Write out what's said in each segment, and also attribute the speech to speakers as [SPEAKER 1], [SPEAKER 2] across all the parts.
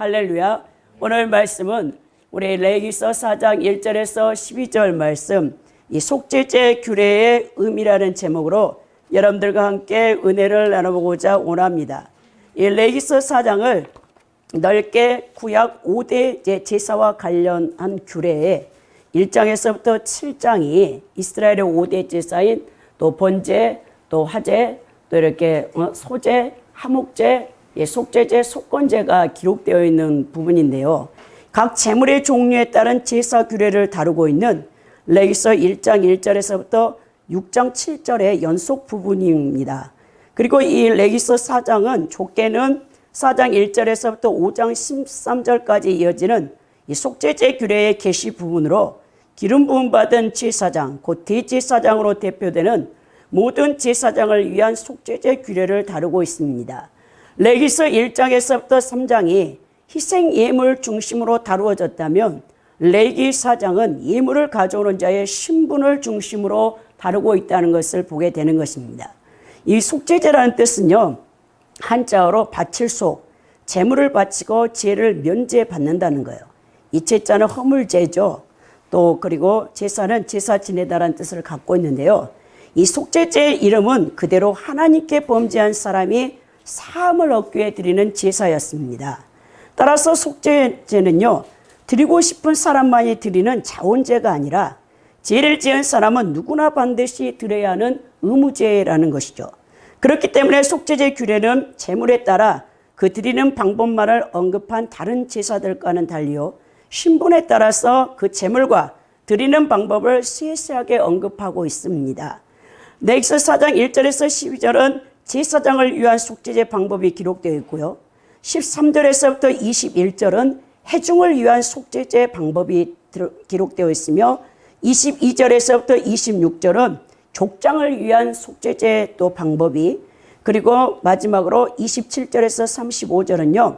[SPEAKER 1] 할렐루야. 오늘 말씀은 우리 레위기서 4장 1절에서 12절 말씀, 이 속죄제 규례의 의미라는 제목으로 여러분들과 함께 은혜를 나눠보고자 원합니다. 이 레위기서 4장을 넓게 구약 5대 제사와 관련한 규례에 1장에서부터 7장이 이스라엘의 5대 제사인 또 번제, 또 화제, 또 이렇게 소제, 화목제, 속죄제, 속건제가 기록되어 있는 부분인데요. 각 제물의 종류에 따른 제사 규례를 다루고 있는 레위기서 1장 1절에서부터 6장 7절의 연속 부분입니다. 그리고 이 레위기서 4장은 좁게는 4장 1절에서부터 5장 13절까지 이어지는 이 속죄제 규례의 계시 부분으로 기름 부음 받은 제사장, 곧 대제사장으로 대표되는 모든 제사장을 위한 속죄제 규례를 다루고 있습니다. 레위기서 1장에서부터 3장이 희생 예물 중심으로 다루어졌다면 레위기 4장은 예물을 가져오는 자의 신분을 중심으로 다루고 있다는 것을 보게 되는 것입니다. 이 속죄제라는 뜻은요, 한자어로 바칠 속, 제물을 바치고 죄를 면제받는다는 거예요. 이 제자는 허물제죠. 또 그리고 제사는 제사 지내다라는 뜻을 갖고 있는데요. 이 속죄제의 이름은 그대로 하나님께 범죄한 사람이 사함을 얻기 위해 드리는 제사였습니다. 따라서 속죄제는요, 드리고 싶은 사람만이 드리는 자원제가 아니라 죄를 지은 사람은 누구나 반드시 드려야 하는 의무제라는 것이죠. 그렇기 때문에 속죄제 규례는 제물에 따라 그 드리는 방법만을 언급한 다른 제사들과는 달리요, 신분에 따라서 그 제물과 드리는 방법을 세세하게 언급하고 있습니다. 레위기서 4장 1절에서 12절은 제사장을 위한 속죄제 방법이 기록되어 있고요. 13절에서부터 21절은 회중을 위한 속죄제 방법이 기록되어 있으며 22절에서부터 26절은 족장을 위한 속죄제 또 방법이, 그리고 마지막으로 27절에서 35절은요,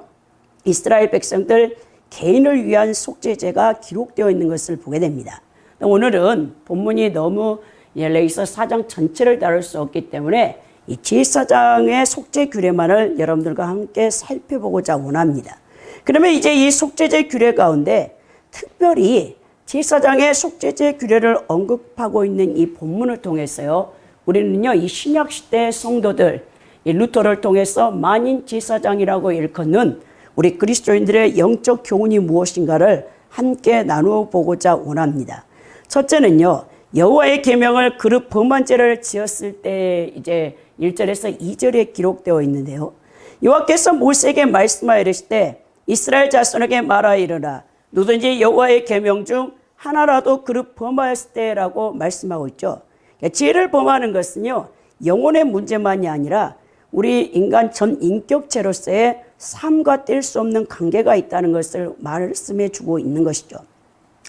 [SPEAKER 1] 이스라엘 백성들 개인을 위한 속죄제가 기록되어 있는 것을 보게 됩니다. 오늘은 본문이 너무 레위기서 4장 전체를 다룰 수 없기 때문에 이 제사장의 속죄 규례만을 여러분들과 함께 살펴보고자 원합니다. 그러면 이제 이 속죄제 규례 가운데 특별히 제사장의 속죄제 규례를 언급하고 있는 이 본문을 통해서요, 우리는요, 이 신약 시대의 성도들, 이 루터를 통해서 만인 제사장이라고 일컫는 우리 그리스도인들의 영적 교훈이 무엇인가를 함께 나누어 보고자 원합니다. 첫째는요, 여호와의 계명을 그릇 범한 죄를 지었을 때 이제 1절에서 2절에 기록되어 있는데요. 여호와께서 모세에게 말씀하여 이르시되 이스라엘 자손에게 말하이르라, 누구든지 여호와의 계명 중 하나라도 그릇 범하였을 때라고 말씀하고 있죠. 그러니까 죄를 범하는 것은요, 영혼의 문제만이 아니라 우리 인간 전 인격체로서의 삶과 뗄 수 없는 관계가 있다는 것을 말씀해 주고 있는 것이죠.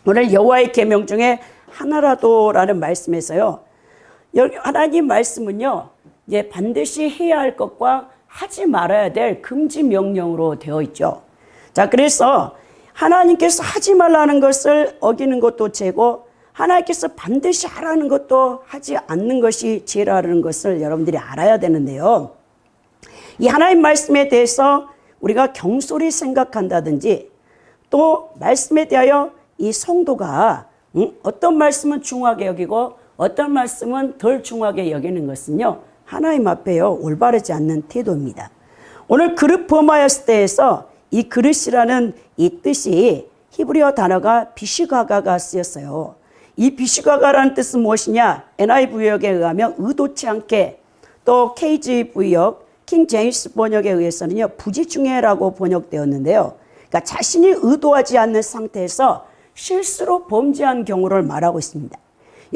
[SPEAKER 1] 오늘 여호와의 계명 중에 하나라도라는 말씀에서요, 하나님 말씀은요, 이제 반드시 해야 할 것과 하지 말아야 될 금지 명령으로 되어 있죠. 자, 그래서 하나님께서 하지 말라는 것을 어기는 것도 죄고, 하나님께서 반드시 하라는 것도 하지 않는 것이 죄라는 것을 여러분들이 알아야 되는데요. 이 하나님 말씀에 대해서 우리가 경솔히 생각한다든지, 또 말씀에 대하여 이 성도가 어떤 말씀은 중하게 여기고 어떤 말씀은 덜 중하게 여기는 것은요, 하나님 앞에요, 올바르지 않는 태도입니다. 오늘 그릇 범하였을 때에서 이 그릇이라는 이 뜻이 히브리어 단어가 비시가가가 쓰였어요. 이 비시가가라는 뜻은 무엇이냐? NIV역에 의하면 의도치 않게, 또 KJV역, 킹 제임스 번역에 의해서는요, 부지중해라고 번역되었는데요. 그러니까 자신이 의도하지 않는 상태에서 실수로 범죄한 경우를 말하고 있습니다.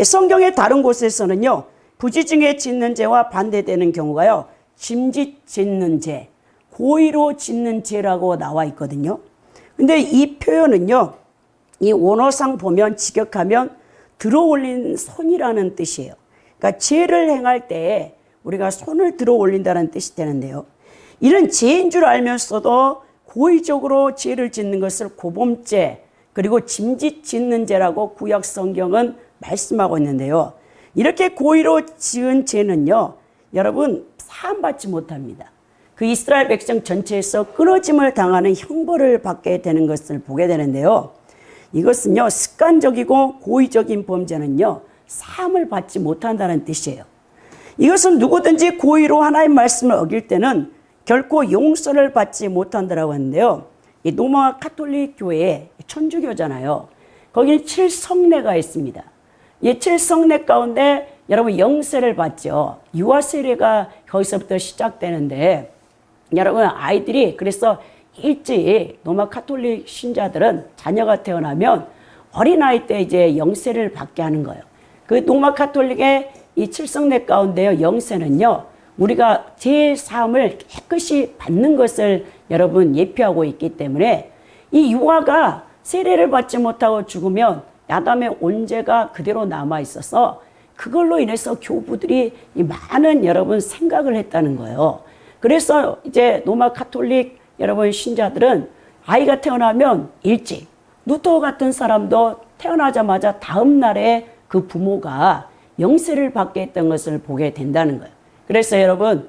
[SPEAKER 1] 성경의 다른 곳에서는요, 부지중해 짓는 죄와 반대되는 경우가요, 짐짓 짓는 죄, 고의로 짓는 죄라고 나와 있거든요. 근데 이 표현은요, 이 원어상 보면 직역하면 들어 올린 손이라는 뜻이에요. 그러니까 죄를 행할 때 우리가 손을 들어 올린다는 뜻이 되는데요. 이런 죄인 줄 알면서도 고의적으로 죄를 짓는 것을 고범죄, 그리고 짐짓 짓는 죄라고 구약 성경은 말씀하고 있는데요. 이렇게 고의로 지은 죄는요, 여러분 사함받지 못합니다. 그 이스라엘 백성 전체에서 끊어짐을 당하는 형벌을 받게 되는 것을 보게 되는데요. 이것은요, 습관적이고 고의적인 범죄는요, 사함을 받지 못한다는 뜻이에요. 이것은 누구든지 고의로 하나님의 말씀을 어길 때는 결코 용서를 받지 못한다라고 하는데요. 이 로마 가톨릭 교회 천주교잖아요. 거기는 7성례가 있습니다. 이 7성례 가운데 여러분 영세를 받죠. 유아 세례가 거기서부터 시작되는데 여러분 아이들이 그래서 일찍 로마 가톨릭 신자들은 자녀가 태어나면 어린아이 때 이제 영세를 받게 하는 거예요. 그 로마 가톨릭의 이 7성례 가운데요, 영세는요, 우리가 죄 사함을 깨끗이 받는 것을 여러분 예표하고 있기 때문에 이 유아가 세례를 받지 못하고 죽으면 아담의 온죄가 그대로 남아 있어서 그걸로 인해서 교부들이 많은 여러분 생각을 했다는 거예요. 그래서 이제 로마 가톨릭 여러분 신자들은 아이가 태어나면 일찍, 루터 같은 사람도 태어나자마자 다음 날에 그 부모가 영세를 받게 했던 것을 보게 된다는 거예요. 그래서 여러분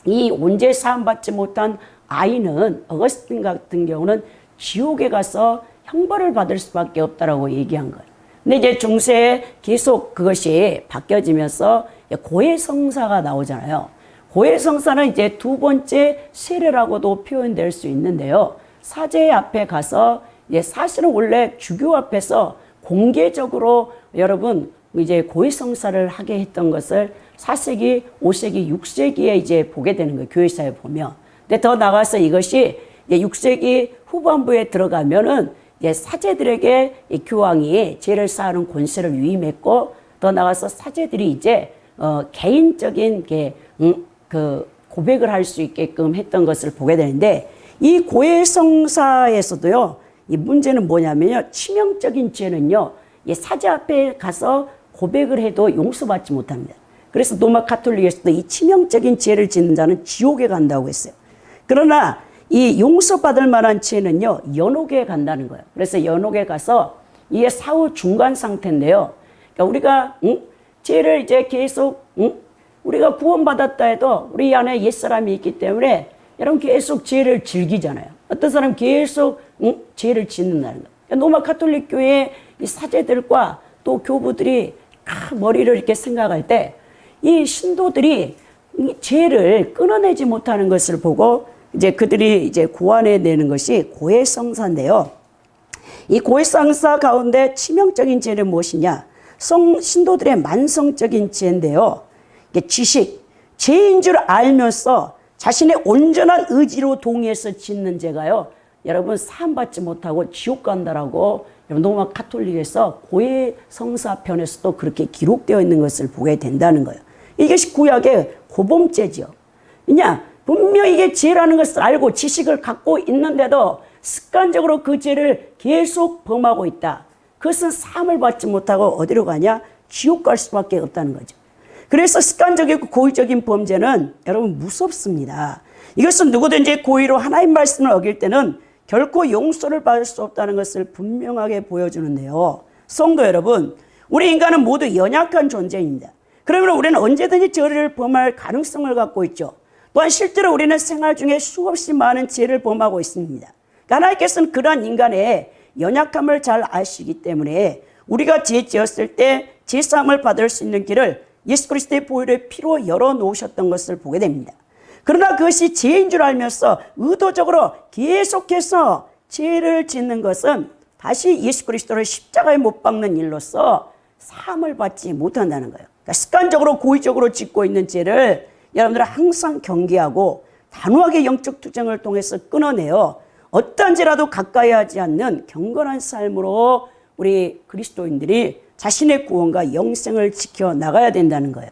[SPEAKER 1] 이 온죄 사함 받지 못한 아이는 어거스틴 같은 경우는 지옥에 가서 형벌을 받을 수밖에 없다라고 얘기한 거예요. 근데 이제 중세에 계속 그것이 바뀌어지면서 고해성사가 나오잖아요. 고해성사는 이제 두 번째 세례라고도 표현될 수 있는데요. 사제 앞에 가서 이제 사실은 원래 주교 앞에서 공개적으로 여러분 이제 고해성사를 하게 했던 것을 4세기, 5세기, 6세기에 이제 보게 되는 거예요. 교회사에 보면. 근데 더 나가서 이것이 이제 6세기 후반부에 들어가면은 이제 사제들에게 이 교황이 죄를 사하는 권세를 위임했고, 더 나가서 사제들이 이제 개인적인 그 고백을 할 수 있게끔 했던 것을 보게 되는데, 이 고해성사에서도요, 이 문제는 뭐냐면요, 치명적인 죄는요, 이 사제 앞에 가서 고백을 해도 용서받지 못합니다. 그래서 로마 가톨릭에서도 이 치명적인 죄를 짓는 자는 지옥에 간다고 했어요. 그러나 이 용서받을 만한 죄는요, 연옥에 간다는 거예요. 그래서 연옥에 가서 이게 사후 중간 상태인데요. 그러니까 우리가 죄를 이제 계속 우리가 구원받았다 해도 우리 안에 옛사람이 있기 때문에 여러분 계속 죄를 즐기잖아요. 어떤 사람 계속 죄를 짓는다는 거예요. 그러니까 로마 가톨릭 교회의 이 사제들과 또 교부들이 머리를 이렇게 생각할 때 이 신도들이 이 죄를 끊어내지 못하는 것을 보고 이제 그들이 이제 고안해내는 것이 고해성사인데요. 이 고해성사 가운데 치명적인 죄는 무엇이냐? 신도들의 만성적인 죄인데요. 이게 지식, 죄인 줄 알면서 자신의 온전한 의지로 동의해서 짓는 죄가요, 여러분 사함받지 못하고 지옥 간다라고 로마 가톨릭에서 고해성사 편에서도 그렇게 기록되어 있는 것을 보게 된다는 거예요. 이것이 구약의 고범죄죠. 왜냐? 분명히 이게 죄라는 것을 알고 지식을 갖고 있는데도 습관적으로 그 죄를 계속 범하고 있다. 그것은 사함을 받지 못하고 어디로 가냐? 지옥 갈 수밖에 없다는 거죠. 그래서 습관적이고 고의적인 범죄는 여러분 무섭습니다. 이것은 누구든지 고의로 하나님 말씀을 어길 때는 결코 용서를 받을 수 없다는 것을 분명하게 보여주는데요. 성도 여러분, 우리 인간은 모두 연약한 존재입니다. 그러면 우리는 언제든지 죄를 범할 가능성을 갖고 있죠. 또한 실제로 우리는 생활 중에 수없이 많은 죄를 범하고 있습니다. 하나님께서는 그러한 인간의 연약함을 잘 아시기 때문에 우리가 죄 지었을 때 죄사함을 받을 수 있는 길을 예수 그리스도의 보혈의 피로 열어놓으셨던 것을 보게 됩니다. 그러나 그것이 죄인 줄 알면서 의도적으로 계속해서 죄를 짓는 것은 다시 예수 그리스도를 십자가에 못 박는 일로서 사함을 받지 못한다는 거예요. 그러니까 습관적으로 고의적으로 짓고 있는 죄를 여러분들은 항상 경계하고 단호하게 영적 투쟁을 통해서 끊어내어 어떠한 죄라도 가까이 하지 않는 경건한 삶으로 우리 그리스도인들이 자신의 구원과 영생을 지켜나가야 된다는 거예요.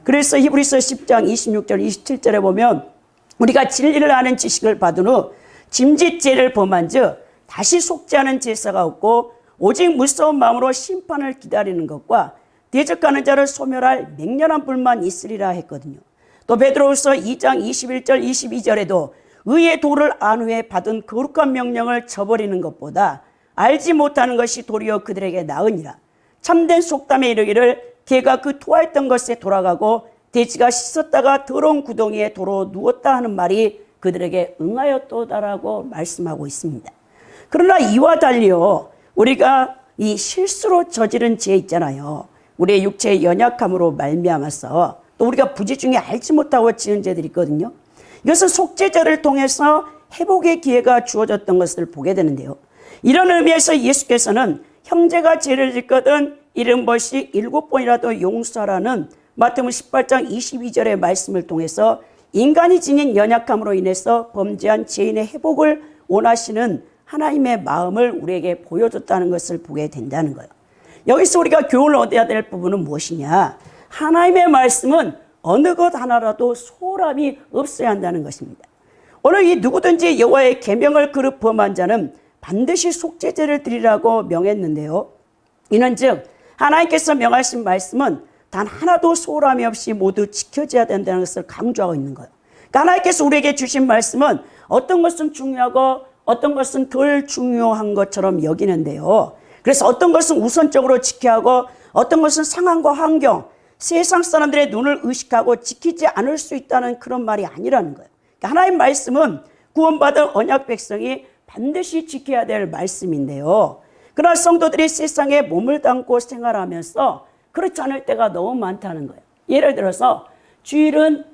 [SPEAKER 1] 그래서 히브리서 10장 26절 27절에 보면 우리가 진리를 아는 지식을 받은 후 짐짓 죄를 범한 즉 다시 속지 않은 제사가 없고 오직 무서운 마음으로 심판을 기다리는 것과 대적하는 자를 소멸할 맹렬한 불만 있으리라 했거든요. 또 베드로후서 2장 21절 22절에도 의의 도를 안 후에 받은 거룩한 명령을 저버리는 것보다 알지 못하는 것이 도리어 그들에게 나으니라. 참된 속담에 이르기를 개가 그 토하였던 것에 돌아가고 돼지가 씻었다가 더러운 구덩이에 도로 누웠다 하는 말이 그들에게 응하였도다라고 말씀하고 있습니다. 그러나 이와 달리요, 우리가 이 실수로 저지른 죄 있잖아요. 우리의 육체의 연약함으로 말미암아서 또 우리가 부지 중에 알지 못하고 지은 죄들이 있거든요. 이것은 속죄제를 통해서 회복의 기회가 주어졌던 것을 보게 되는데요. 이런 의미에서 예수께서는 형제가 죄를 짓거든 70번씩 7번이라도 용서하라는 마태복음 18장 22절의 말씀을 통해서 인간이 지닌 연약함으로 인해서 범죄한 죄인의 회복을 원하시는 하나님의 마음을 우리에게 보여줬다는 것을 보게 된다는 거예요. 여기서 우리가 교훈을 얻어야 될 부분은 무엇이냐? 하나님의 말씀은 어느 것 하나라도 소홀함이 없어야 한다는 것입니다. 오늘 이 누구든지 여호와의 계명을 그릇 범한 자는 반드시 속죄제를 드리라고 명했는데요. 이는즉 하나님께서 명하신 말씀은 단 하나도 소홀함이 없이 모두 지켜져야 된다는 것을 강조하고 있는 거예요. 그러니까 하나님께서 우리에게 주신 말씀은 어떤 것은 중요하고 어떤 것은 덜 중요한 것처럼 여기는데요. 그래서 어떤 것은 우선적으로 지켜야 하고 어떤 것은 상황과 환경, 세상 사람들의 눈을 의식하고 지키지 않을 수 있다는 그런 말이 아니라는 거예요. 그러니까 하나님 말씀은 구원받은 언약 백성이 반드시 지켜야 될 말씀인데요. 그러나 성도들이 세상에 몸을 담고 생활하면서 그렇지 않을 때가 너무 많다는 거예요. 예를 들어서 주일은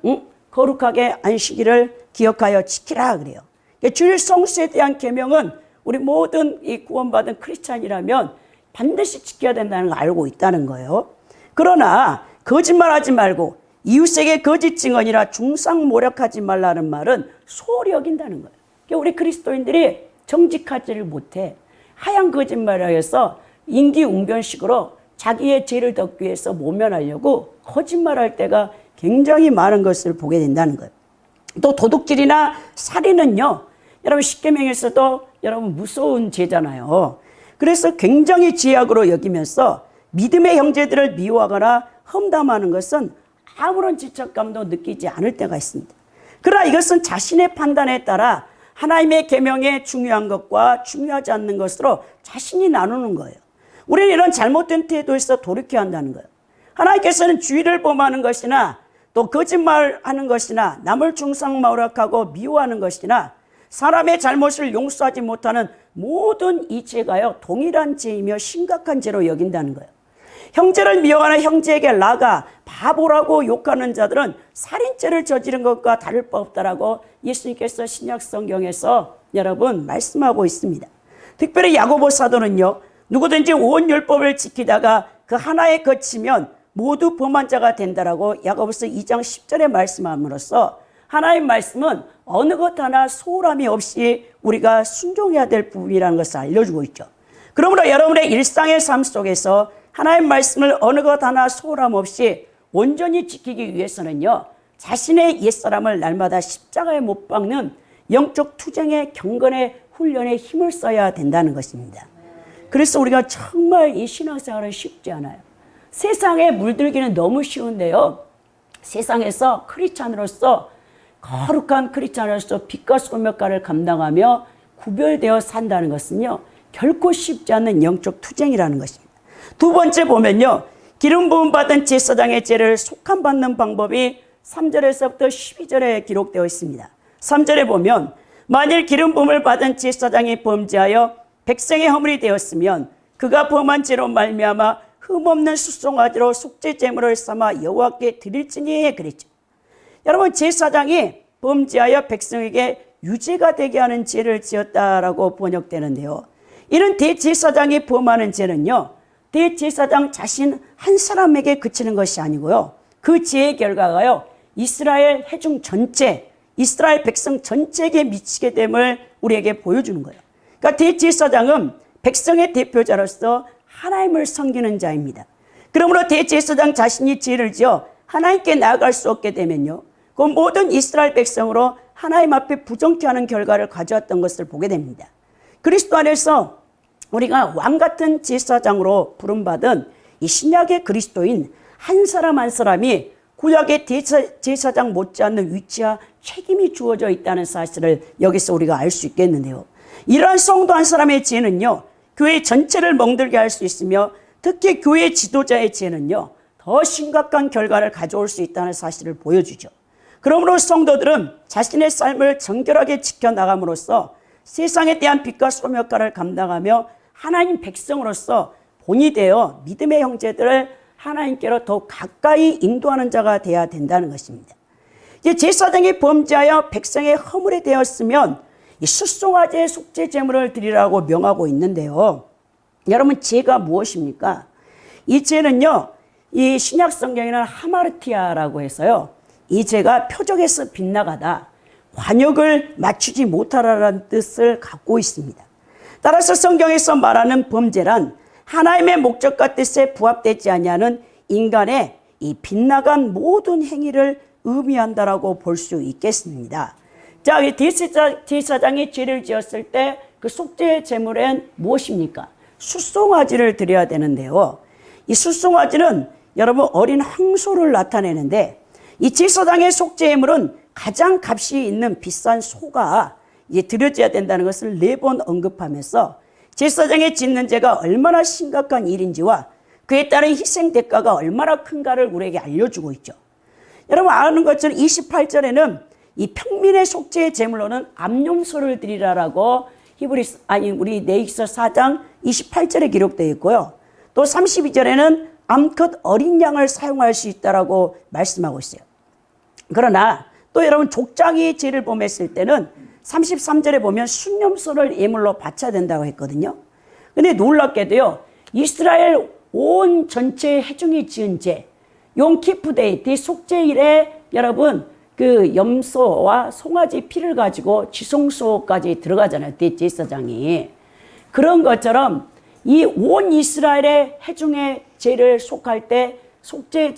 [SPEAKER 1] 거룩하게 안식일을 기억하여 지키라 그래요. 그러니까 주일 성수에 대한 계명은 우리 모든 이 구원받은 크리스찬이라면 반드시 지켜야 된다는 걸 알고 있다는 거예요. 그러나 거짓말하지 말고 이웃에게 거짓 증언이라 중상모략하지 말라는 말은 소홀히 여긴다는 거예요. 그러니까 우리 그리스도인들이 정직하지를 못해 하얀 거짓말을 해서 인기응변식으로 자기의 죄를 덮기 위해서 모면하려고 거짓말할 때가 굉장히 많은 것을 보게 된다는 거예요. 또 도둑질이나 살인은요, 여러분 십계명에서도 여러분 무서운 죄잖아요. 그래서 굉장히 죄악으로 여기면서 믿음의 형제들을 미워하거나 험담하는 것은 아무런 지적감도 느끼지 않을 때가 있습니다. 그러나 이것은 자신의 판단에 따라 하나님의 계명에 중요한 것과 중요하지 않는 것으로 자신이 나누는 거예요. 우리는 이런 잘못된 태도에서 돌이켜야 한다는 거예요. 하나님께서는 주의를 범하는 것이나 또 거짓말하는 것이나 남을 중상모략하고 미워하는 것이나 사람의 잘못을 용서하지 못하는 모든 이 죄가요 동일한 죄이며 심각한 죄로 여긴다는 거예요. 형제를 미워하는 형제에게 나가 바보라고 욕하는 자들은 살인죄를 저지른 것과 다를 바 없다라고 예수님께서 신약 성경에서 여러분 말씀하고 있습니다. 특별히 야고보 사도는요, 누구든지 온 율법을 지키다가 그 하나에 거치면 모두 범한 자가 된다라고 야고보서 2장 10절에 말씀함으로써 하나님 말씀은 어느 것 하나 소홀함이 없이 우리가 순종해야 될 부분이라는 것을 알려주고 있죠. 그러므로 여러분의 일상의 삶 속에서 하나님 말씀을 어느 것 하나 소홀함 없이 온전히 지키기 위해서는요, 자신의 옛사람을 날마다 십자가에 못 박는 영적 투쟁의 경건의 훈련에 힘을 써야 된다는 것입니다. 그래서 우리가 정말 이 신앙생활은 쉽지 않아요. 세상에 물들기는 너무 쉬운데요, 세상에서 크리스찬으로서 거룩한 크리스찬으로서 빛과 소명가를 감당하며 구별되어 산다는 것은요 결코 쉽지 않은 영적 투쟁이라는 것입니다. 두 번째 보면요, 기름 부음 받은 제사장의 죄를 속함받는 방법이 3절에서부터 12절에 기록되어 있습니다. 3절에 보면 만일 기름 부음을 받은 제사장이 범죄하여 백성의 허물이 되었으면 그가 범한 죄로 말미암아 흠없는 수송아지로 속죄 제물을 삼아 여호와께 드릴지니 그랬죠. 여러분, 제사장이 범죄하여 백성에게 유죄가 되게 하는 죄를 지었다라고 번역되는데요, 이는 대제사장이 범하는 죄는요 대제사장 자신 한 사람에게 그치는 것이 아니고요, 그 죄의 결과가요 이스라엘 회중 전체, 이스라엘 백성 전체에게 미치게 됨을 우리에게 보여주는 거예요. 그러니까 대제사장은 백성의 대표자로서 하나님을 섬기는 자입니다. 그러므로 대제사장 자신이 죄를 지어 하나님께 나아갈 수 없게 되면요, 그 모든 이스라엘 백성으로 하나님 앞에 부정케 하는 결과를 가져왔던 것을 보게 됩니다. 그리스도 안에서 우리가 왕 같은 제사장으로 부름받은 이 신약의 그리스도인 한 사람 한 사람이 구약의 제사장 못지않는 위치와 책임이 주어져 있다는 사실을 여기서 우리가 알 수 있겠는데요, 이러한 성도 한 사람의 죄는요 교회 전체를 멍들게 할 수 있으며 특히 교회 지도자의 죄는요 더 심각한 결과를 가져올 수 있다는 사실을 보여주죠. 그러므로 성도들은 자신의 삶을 정결하게 지켜나감으로써 세상에 대한 빛과 소금 역할을 감당하며 하나님 백성으로서 본이 되어 믿음의 형제들을 하나님께로 더 가까이 인도하는 자가 되어야 된다는 것입니다. 이제 제사장이 범죄하여 백성의 허물이 되었으면 이 숫송아지의 속죄 제물을 드리라고 명하고 있는데요. 여러분, 죄가 무엇입니까? 이 죄는요, 이 신약 성경에는 하마르티아라고 해서요, 이 죄가 표적에서 빗나가다, 관역을 맞추지 못하라는 뜻을 갖고 있습니다. 따라서 성경에서 말하는 범죄란 하나님의 목적과 뜻에 부합되지 아니하는 인간의 이 빗나간 모든 행위를 의미한다라고 볼 수 있겠습니다. 자, 제사장이 죄를 지었을 때 그 속죄 제물엔 무엇입니까? 숫송아지를 드려야 되는데요. 이 숫송아지는 여러분 어린 황소를 나타내는데, 이 제사장의 속죄 제물은 가장 값이 있는 비싼 소가 이제 드려져야 된다는 것을 4번 언급하면서 제사장의 짓는 죄가 얼마나 심각한 일인지와 그에 따른 희생 대가가 얼마나 큰가를 우리에게 알려주고 있죠. 여러분 아는 것처럼 28절에는 이 평민의 속죄의 제물로는 암염소를 드리라라고 우리 레위기서 4장 28절에 기록되어 있고요. 또 32절에는 암컷 어린 양을 사용할 수 있다라고 말씀하고 있어요. 그러나 또 여러분 족장이 죄를 범했을 때는 33절에 보면 순염소를 예물로 바쳐야 된다고 했거든요. 근데 놀랍게도요, 이스라엘 온 전체 회중이 지은 죄, 용키프데이, 속죄일에 여러분 그 염소와 송아지 피를 가지고 지성소까지 들어가잖아요, 대제사장이. 그런 것처럼 이 온 이스라엘의 회중의 죄를 속할 때 속죄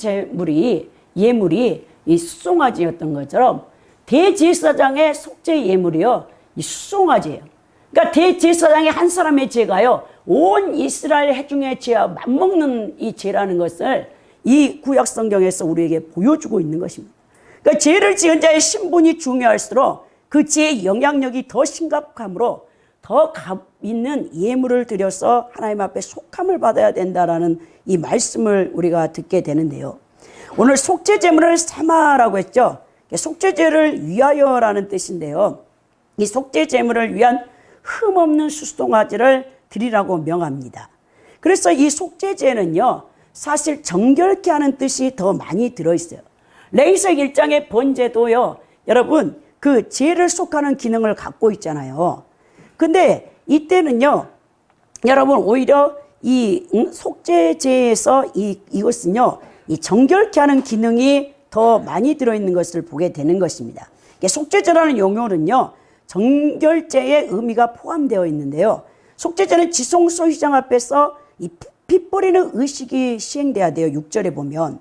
[SPEAKER 1] 예물이 이 숫송아지였던 것처럼 대제사장의 속죄 예물이요, 이 숫송아지예요. 그러니까 대제사장의 한 사람의 죄가요, 온 이스라엘 회중의 죄와 맞먹는 이 죄라는 것을 이 구약 성경에서 우리에게 보여주고 있는 것입니다. 그러니까 죄를 지은 자의 신분이 중요할수록 그 죄의 영향력이 더 심각함으로 더 값 있는 예물을 드려서 하나님 앞에 속함을 받아야 된다라는 이 말씀을 우리가 듣게 되는데요. 오늘 속죄 제물을 삼아라고 했죠. 속죄제를 위하여라는 뜻인데요. 이 속죄 제물을 위한 흠없는 숫송아지를 드리라고 명합니다. 그래서 이 속죄제는요, 사실 정결케 하는 뜻이 더 많이 들어있어요. 레위기서 1장의 번제도요, 여러분 그 죄를 속하는 기능을 갖고 있잖아요. 근데 이때는요, 여러분 오히려 이 속죄제에서 이것은요, 이 정결케 하는 기능이 더 많이 들어있는 것을 보게 되는 것입니다. 속죄제라는 용어는요, 정결제의 의미가 포함되어 있는데요. 속죄제는 지성소 휘장 앞에서 이 피 뿌리는 의식이 시행돼야 돼요. 6절에 보면.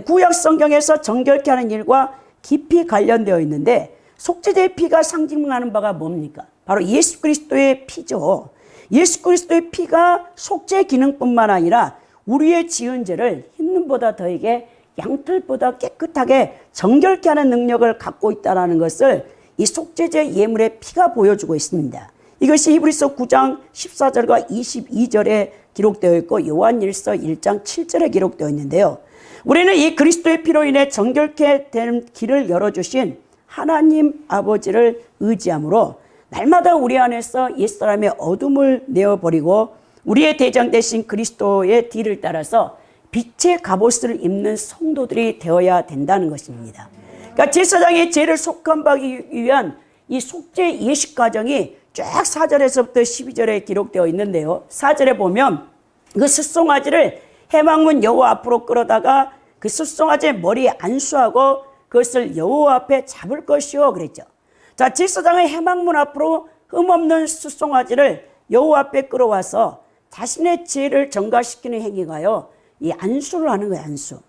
[SPEAKER 1] 구약 성경에서 정결케 하는 일과 깊이 관련되어 있는데, 속죄제의 피가 상징하는 바가 뭡니까? 바로 예수 그리스도의 피죠. 예수 그리스도의 피가 속죄 기능뿐만 아니라 우리의 지은 죄를 흰눈보다 더하게 양털보다 깨끗하게 정결케 하는 능력을 갖고 있다는 것을 이 속죄제 예물의 피가 보여주고 있습니다. 이것이 히브리서 9장 14절과 22절에 기록되어 있고 요한일서 1장 7절에 기록되어 있는데요. 우리는 이 그리스도의 피로 인해 정결케 된 길을 열어주신 하나님 아버지를 의지함으로 날마다 우리 안에서 옛사람의 어둠을 내어버리고 우리의 대장 되신 그리스도의 뒤를 따라서 빛의 갑옷을 입는 성도들이 되어야 된다는 것입니다. 그러니까 제사장의 죄를 속함받기 위한 이 속죄 예식 과정이 쫙 4절에서부터 12절에 기록되어 있는데요. 4절에 보면 그 숫송아지를 해방문 여호와 앞으로 끌어다가 그 숫송아지의 머리에 안수하고 그것을 여호와 앞에 잡을 것이요 그랬죠. 자, 제사장의 해방문 앞으로 흠없는 숫송아지를 여호와 앞에 끌어와서 자신의 죄를 전가시키는 행위가요, 이 안수를 하는 거예요. 안수.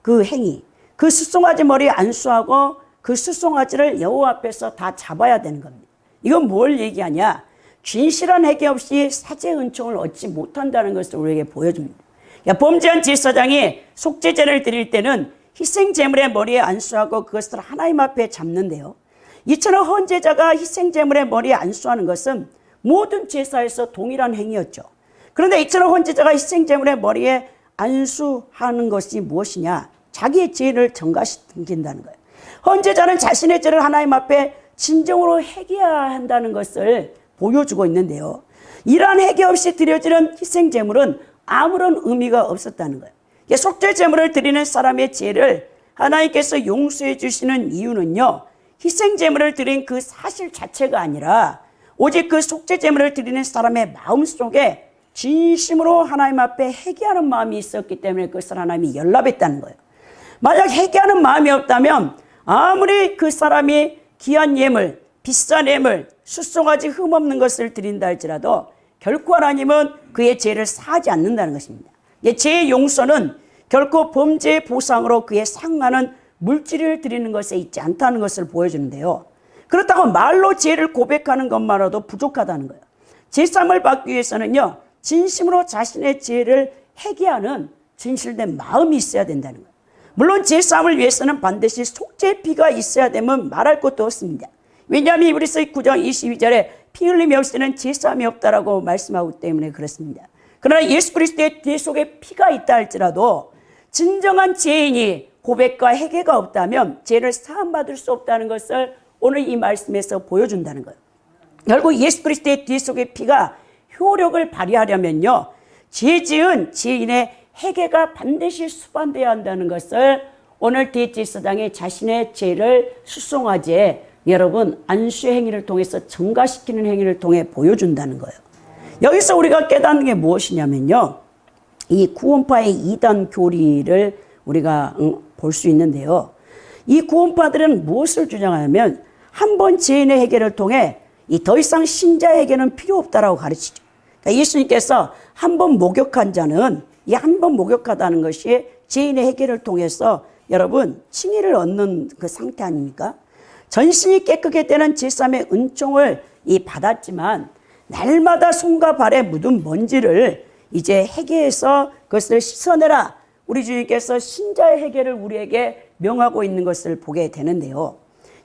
[SPEAKER 1] 그 행위. 그 숫송아지 머리에 안수하고 그 숫송아지를 여호와 앞에서 다 잡아야 되는 겁니다. 이건 뭘 얘기하냐? 진실한 회개 없이 사죄 은총을 얻지 못한다는 것을 우리에게 보여줍니다. 그러니까 범죄한 제사장이 속죄제를 드릴 때는 희생제물의 머리에 안수하고 그것을 하나님 앞에 잡는데요. 이처럼 헌제자가 희생제물의 머리에 안수하는 것은 모든 제사에서 동일한 행위였죠. 그런데 이처럼 헌제자가 희생제물의 머리에 안수하는 것이 무엇이냐? 자기의 죄를 전가시킨다는 거예요. 헌제자는 자신의 죄를 하나님 앞에 진정으로 회개해야 한다는 것을 보여주고 있는데요. 이러한 회개 없이 드려지는 희생제물은 아무런 의미가 없었다는 거예요. 속죄제물을 드리는 사람의 죄를 하나님께서 용서해 주시는 이유는요, 희생제물을 드린 그 사실 자체가 아니라 오직 그 속죄제물을 드리는 사람의 마음속에 진심으로 하나님 앞에 회개하는 마음이 있었기 때문에 그것을 하나님이 연락했다는 거예요. 만약 회개하는 마음이 없다면 아무리 그 사람이 귀한 예물, 비싼 예물, 숫송아지 흠없는 것을 드린다 할지라도 결코 하나님은 그의 죄를 사하지 않는다는 것입니다. 죄의 용서는 결코 범죄의 보상으로 그에 상하는 물질을 드리는 것에 있지 않다는 것을 보여주는데요. 그렇다고 말로 죄를 고백하는 것만으로도 부족하다는 거예요. 제사함을 받기 위해서는요, 진심으로 자신의 죄를 회개하는 진실된 마음이 있어야 된다는 거예요. 물론 제사함을 위해서는 반드시 속죄피가 있어야 되면 말할 것도 없습니다. 왜냐하면 히브리서 9장 22절에 피 흘림이 없이는 제사함이 없다라고 말씀하기 때문에 그렇습니다. 그러나 예수 그리스도의 죄 속에 피가 있다 할지라도 진정한 죄인이 고백과 회개가 없다면 죄를 사함받을 수 없다는 것을 오늘 이 말씀에서 보여준다는 거예요. 결국 예수 그리스도의 뒤 속의 피가 효력을 발휘하려면요, 죄 지은 죄인의 회개가 반드시 수반되어야 한다는 것을 오늘 대제사장이 자신의 죄를 숫송아지에 여러분 안수의 행위를 통해서 증가시키는 행위를 통해 보여준다는 거예요. 여기서 우리가 깨닫는 게 무엇이냐면요, 이 구원파의 이단 교리를 우리가 볼 수 있는데요. 이 구원파들은 무엇을 주장하냐면 한 번 죄인의 회개를 통해 더 이상 신자에게는 필요 없다라고 가르치죠. 그러니까 예수님께서 한 번 목욕한 자는 이 한 번 목욕하다는 것이 죄인의 회개를 통해서 여러분 칭의를 얻는 그 상태 아닙니까? 전신이 깨끗게 되는 제사함의 은총을 받았지만 날마다 손과 발에 묻은 먼지를 이제 회개해서 그것을 씻어내라. 우리 주님께서 신자의 회개를 우리에게 명하고 있는 것을 보게 되는데요.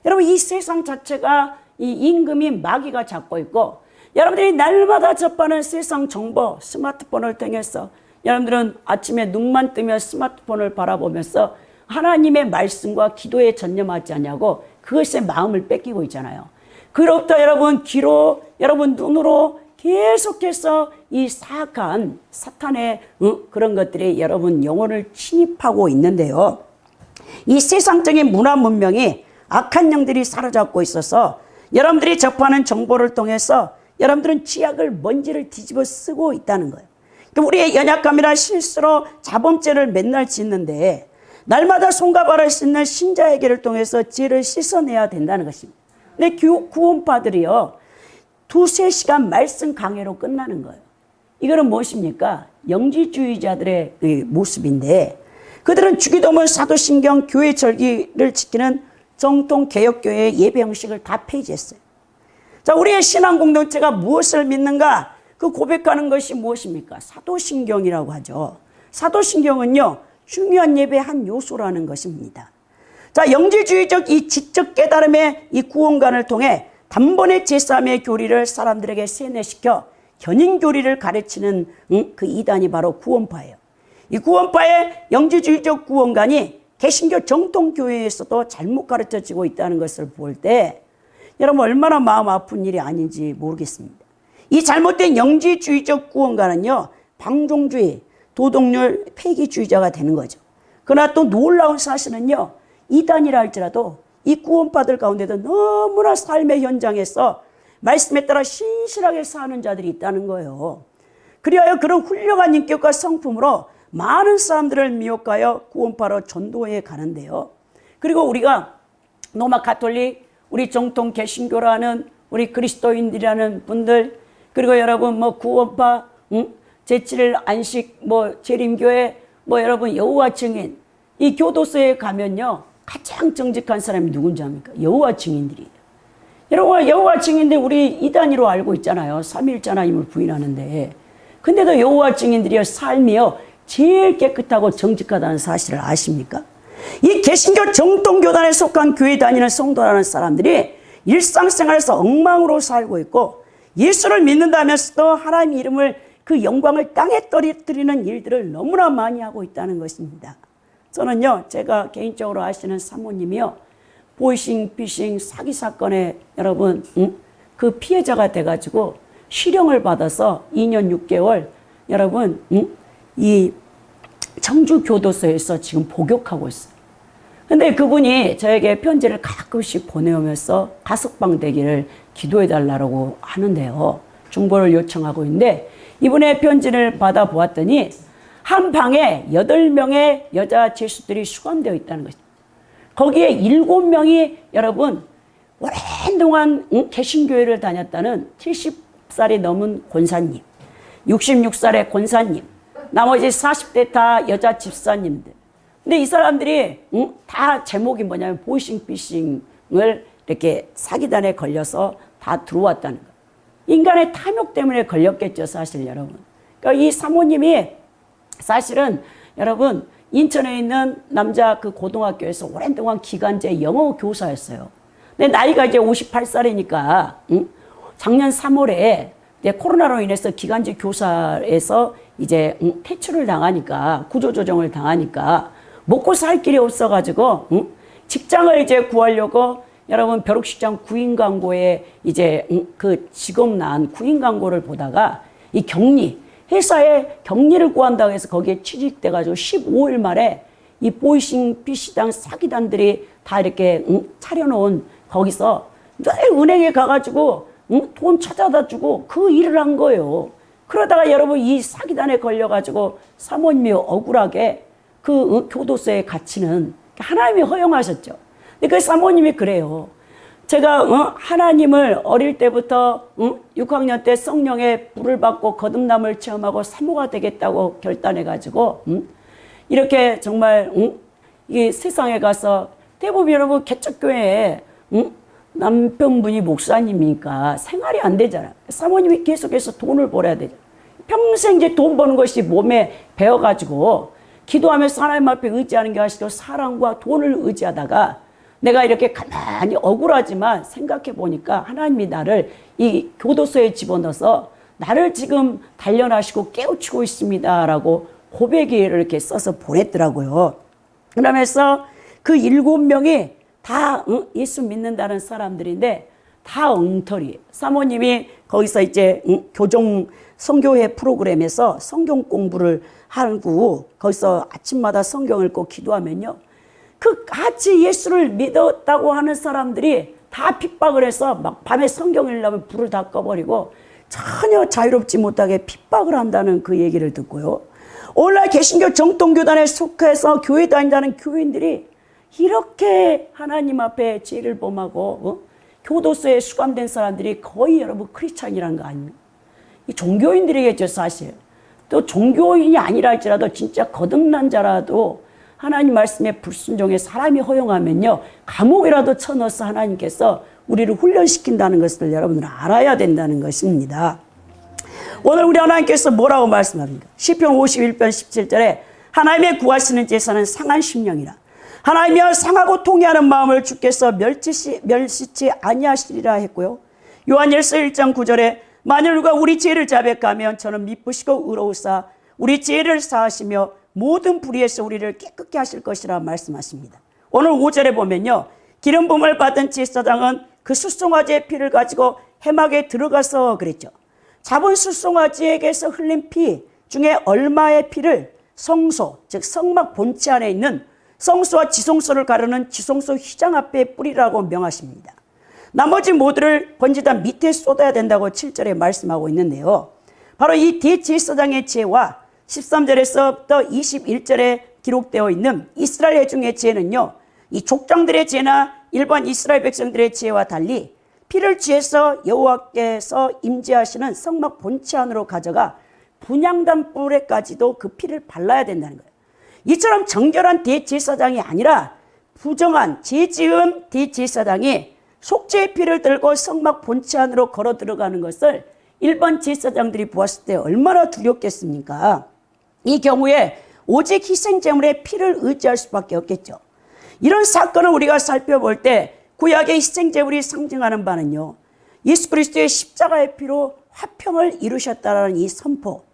[SPEAKER 1] 여러분 이 세상 자체가 이 임금이 마귀가 잡고 있고 여러분들이 날마다 접하는 세상 정보 스마트폰을 통해서 여러분들은 아침에 눈만 뜨면 스마트폰을 바라보면서 하나님의 말씀과 기도에 전념하지 않냐고 그것에 마음을 뺏기고 있잖아요. 그로부터 여러분 귀로 여러분 눈으로 계속해서 이 사악한 사탄의 그런 것들이 여러분 영혼을 침입하고 있는데요. 이 세상적인 문화 문명이 악한 영들이 사로잡고 있어서 여러분들이 접하는 정보를 통해서 여러분들은 죄악을 먼지를 뒤집어 쓰고 있다는 거예요. 우리의 연약함이나 실수로 자범죄를 맨날 짓는데 날마다 손과 발을 씻는 신자에게를 통해서 죄를 씻어내야 된다는 것입니다. 근데 구원파들이요 2-3시간 말씀 강해로 끝나는 거예요. 이거는 무엇입니까? 영지주의자들의 모습인데 그들은 주기도문, 사도신경, 교회 절기를 지키는 정통 개혁교회의 예배 형식을 다 폐지했어요. 자, 우리의 신앙 공동체가 무엇을 믿는가? 그 고백하는 것이 무엇입니까? 사도신경이라고 하죠. 사도신경은요 중요한 예배의 한 요소라는 것입니다. 자, 영지주의적 이 지적 깨달음의 이 구원관을 통해 단번에 제사함의 교리를 사람들에게 세뇌시켜 견인 교리를 가르치는 그 이단이 바로 구원파예요. 이 구원파의 영지주의적 구원관이 개신교 정통교회에서도 잘못 가르쳐지고 있다는 것을 볼 때 여러분 얼마나 마음 아픈 일이 아닌지 모르겠습니다. 이 잘못된 영지주의적 구원관은요 방종주의, 도덕률, 폐기주의자가 되는 거죠. 그러나 또 놀라운 사실은요 이단이라 할지라도 이 구원파들 가운데도 너무나 삶의 현장에서 말씀에 따라 신실하게 사는 자들이 있다는 거예요. 그리하여 그런 훌륭한 인격과 성품으로 많은 사람들을 미혹하여 구원파로 전도해 가는데요. 그리고 우리가 로마 가톨릭, 우리 정통 개신교라는 우리 그리스도인들이라는 분들, 그리고 여러분 구원파, 제7일 안식, 재림교회, 여러분 여호와 증인, 이 교도소에 가면요 가장 정직한 사람이 누군지 압니까? 여호와 증인들이에요. 여러분 여호와 증인들 우리 이단위로 알고 있잖아요. 삼위일체 하나님을 부인하는데 근데도 여호와 증인들이요 삶이요 제일 깨끗하고 정직하다는 사실을 아십니까? 이 개신교 정통교단에 속한 교회 다니는 성도라는 사람들이 일상생활에서 엉망으로 살고 있고 예수를 믿는다면서도 하나님 이름을 그 영광을 땅에 떨어뜨리는 일들을 너무나 많이 하고 있다는 것입니다. 저는요 제가 개인적으로 아시는 사모님이요 보이싱, 피싱, 사기 사건에 여러분, 그 피해자가 돼가지고 실형을 받아서 2년 6개월, 여러분, 이 청주교도소에서 지금 복역하고 있어요. 근데 그분이 저에게 편지를 가끔씩 보내오면서 가석방 되기를 기도해달라고 하는데요. 중보를 요청하고 있는데, 이분의 편지를 받아보았더니 한 방에 8명의 여자 죄수들이 수감되어 있다는 것입니다. 거기에 7명이 여러분 오랜 동안 개신교회를 다녔다는 70살이 넘은 권사님, 66살의 권사님, 나머지 40대 다 여자 집사님들. 근데 이 사람들이 다 제목이 뭐냐면 보이싱 피싱을 이렇게 사기단에 걸려서 다 들어왔다는 거예요. 인간의 탐욕 때문에 걸렸겠죠, 사실 여러분. 그러니까 이 사모님이 사실은 여러분 인천에 있는 남자 그 고등학교에서 오랜 동안 기간제 영어 교사였어요. 근데 나이가 이제 58살이니까 작년 3월에 코로나로 인해서 기간제 교사에서 이제 퇴출을 당하니까, 구조조정을 당하니까 먹고 살 길이 없어가지고 직장을 이제 구하려고 여러분 벼룩시장 구인 광고에 이제 그 직업난 구인 광고를 보다가 이 격리, 회사에 격리를 구한다고 해서 거기에 취직돼가지고 15일 만에 이 보이싱 피시당 사기단들이 다 이렇게 차려놓은 거기서 늘 은행에 가가지고 돈 찾아다 주고 그 일을 한 거예요. 그러다가 여러분 이 사기단에 걸려가지고 사모님이 억울하게 그 교도소에 갇히는 하나님이 허용하셨죠. 근데 그 사모님이 그래요. 제가 하나님을 어릴 때부터 6학년 때 성령의 불을 받고 거듭남을 체험하고 사모가 되겠다고 결단해가지고 이렇게 정말 이 세상에 가서 대부분 여러분 개척교회에 남편분이 목사님이니까 생활이 안 되잖아요. 사모님이 계속해서 돈을 벌어야 되잖아요. 평생 이제 돈 버는 것이 몸에 배어가지고 기도하면서 하나님 앞에 의지하는 게 아니라 사랑과 돈을 의지하다가 내가 이렇게 가만히 억울하지만 생각해 보니까 하나님이 나를 이 교도소에 집어넣어서 나를 지금 단련하시고 깨우치고 있습니다라고 고백기를 이렇게 써서 보냈더라고요. 그러면서 그 7명이 다 예수 믿는다는 사람들인데 다 엉터리. 사모님이 거기서 이제 교정 성교회 프로그램에서 성경 공부를 하고 거기서 아침마다 성경을 읽고 기도하면요. 그 같이 예수를 믿었다고 하는 사람들이 다 핍박을 해서 막 밤에 성경 읽으려면 불을 다 꺼버리고 전혀 자유롭지 못하게 핍박을 한다는 그 얘기를 듣고요. 오늘날 개신교 정통교단에 속해서 교회 다닌다는 교인들이 이렇게 하나님 앞에 죄를 범하고 교도소에 수감된 사람들이 거의 여러분 크리스찬이라는 거 아닙니까? 이 종교인들이겠죠, 사실. 또 종교인이 아니라 할지라도 진짜 거듭난 자라도 하나님 말씀에 불순종해 사람이 허용하면요 감옥이라도 쳐넣어서 하나님께서 우리를 훈련시킨다는 것을 여러분들 알아야 된다는 것입니다. 오늘 우리 하나님께서 뭐라고 말씀합니까? 시편 51편 17절에 하나님의 구하시는 제사는 상한 심령이라. 하나님이여 상하고 통회하는 마음을 주께서 멸시치 아니하시리라 했고요. 요한일서 1장 9절에 만일 누가 우리 죄를 자백하면 저는 미쁘시고 의로우사 우리 죄를 사하시며 모든 불의에서 우리를 깨끗게 하실 것이라 말씀하십니다. 오늘 5절에 보면요. 기름 부음을 받은 제사장은 그 숫송아지의 피를 가지고 회막에 들어가서 그랬죠. 잡은 숫송아지에게서 흘린 피 중에 얼마의 피를 성소, 즉 성막 본체 안에 있는 성소와 지성소를 가르는 지성소 휘장 앞에 뿌리라고 명하십니다. 나머지 모두를 번제단 밑에 쏟아야 된다고 7절에 말씀하고 있는데요. 바로 이 대제사장의 죄와 13절에서부터 21절에 기록되어 있는 이스라엘 회중의 죄는요. 이 족장들의 죄나 일반 이스라엘 백성들의 죄와 달리 피를 취해서 여호와께서 임재하시는 성막 본체 안으로 가져가 분향단 뿔에까지도 그 피를 발라야 된다는 거예요. 이처럼 정결한 대제사장이 아니라 부정한 죄 지은 대제사장이 속죄의 피를 들고 성막 본체 안으로 걸어 들어가는 것을 일반 제사장들이 보았을 때 얼마나 두렵겠습니까? 이 경우에 오직 희생제물의 피를 의지할 수밖에 없겠죠. 이런 사건을 우리가 살펴볼 때 구약의 희생제물이 상징하는 바는요. 예수 그리스도의 십자가의 피로 화평을 이루셨다는 이 선포.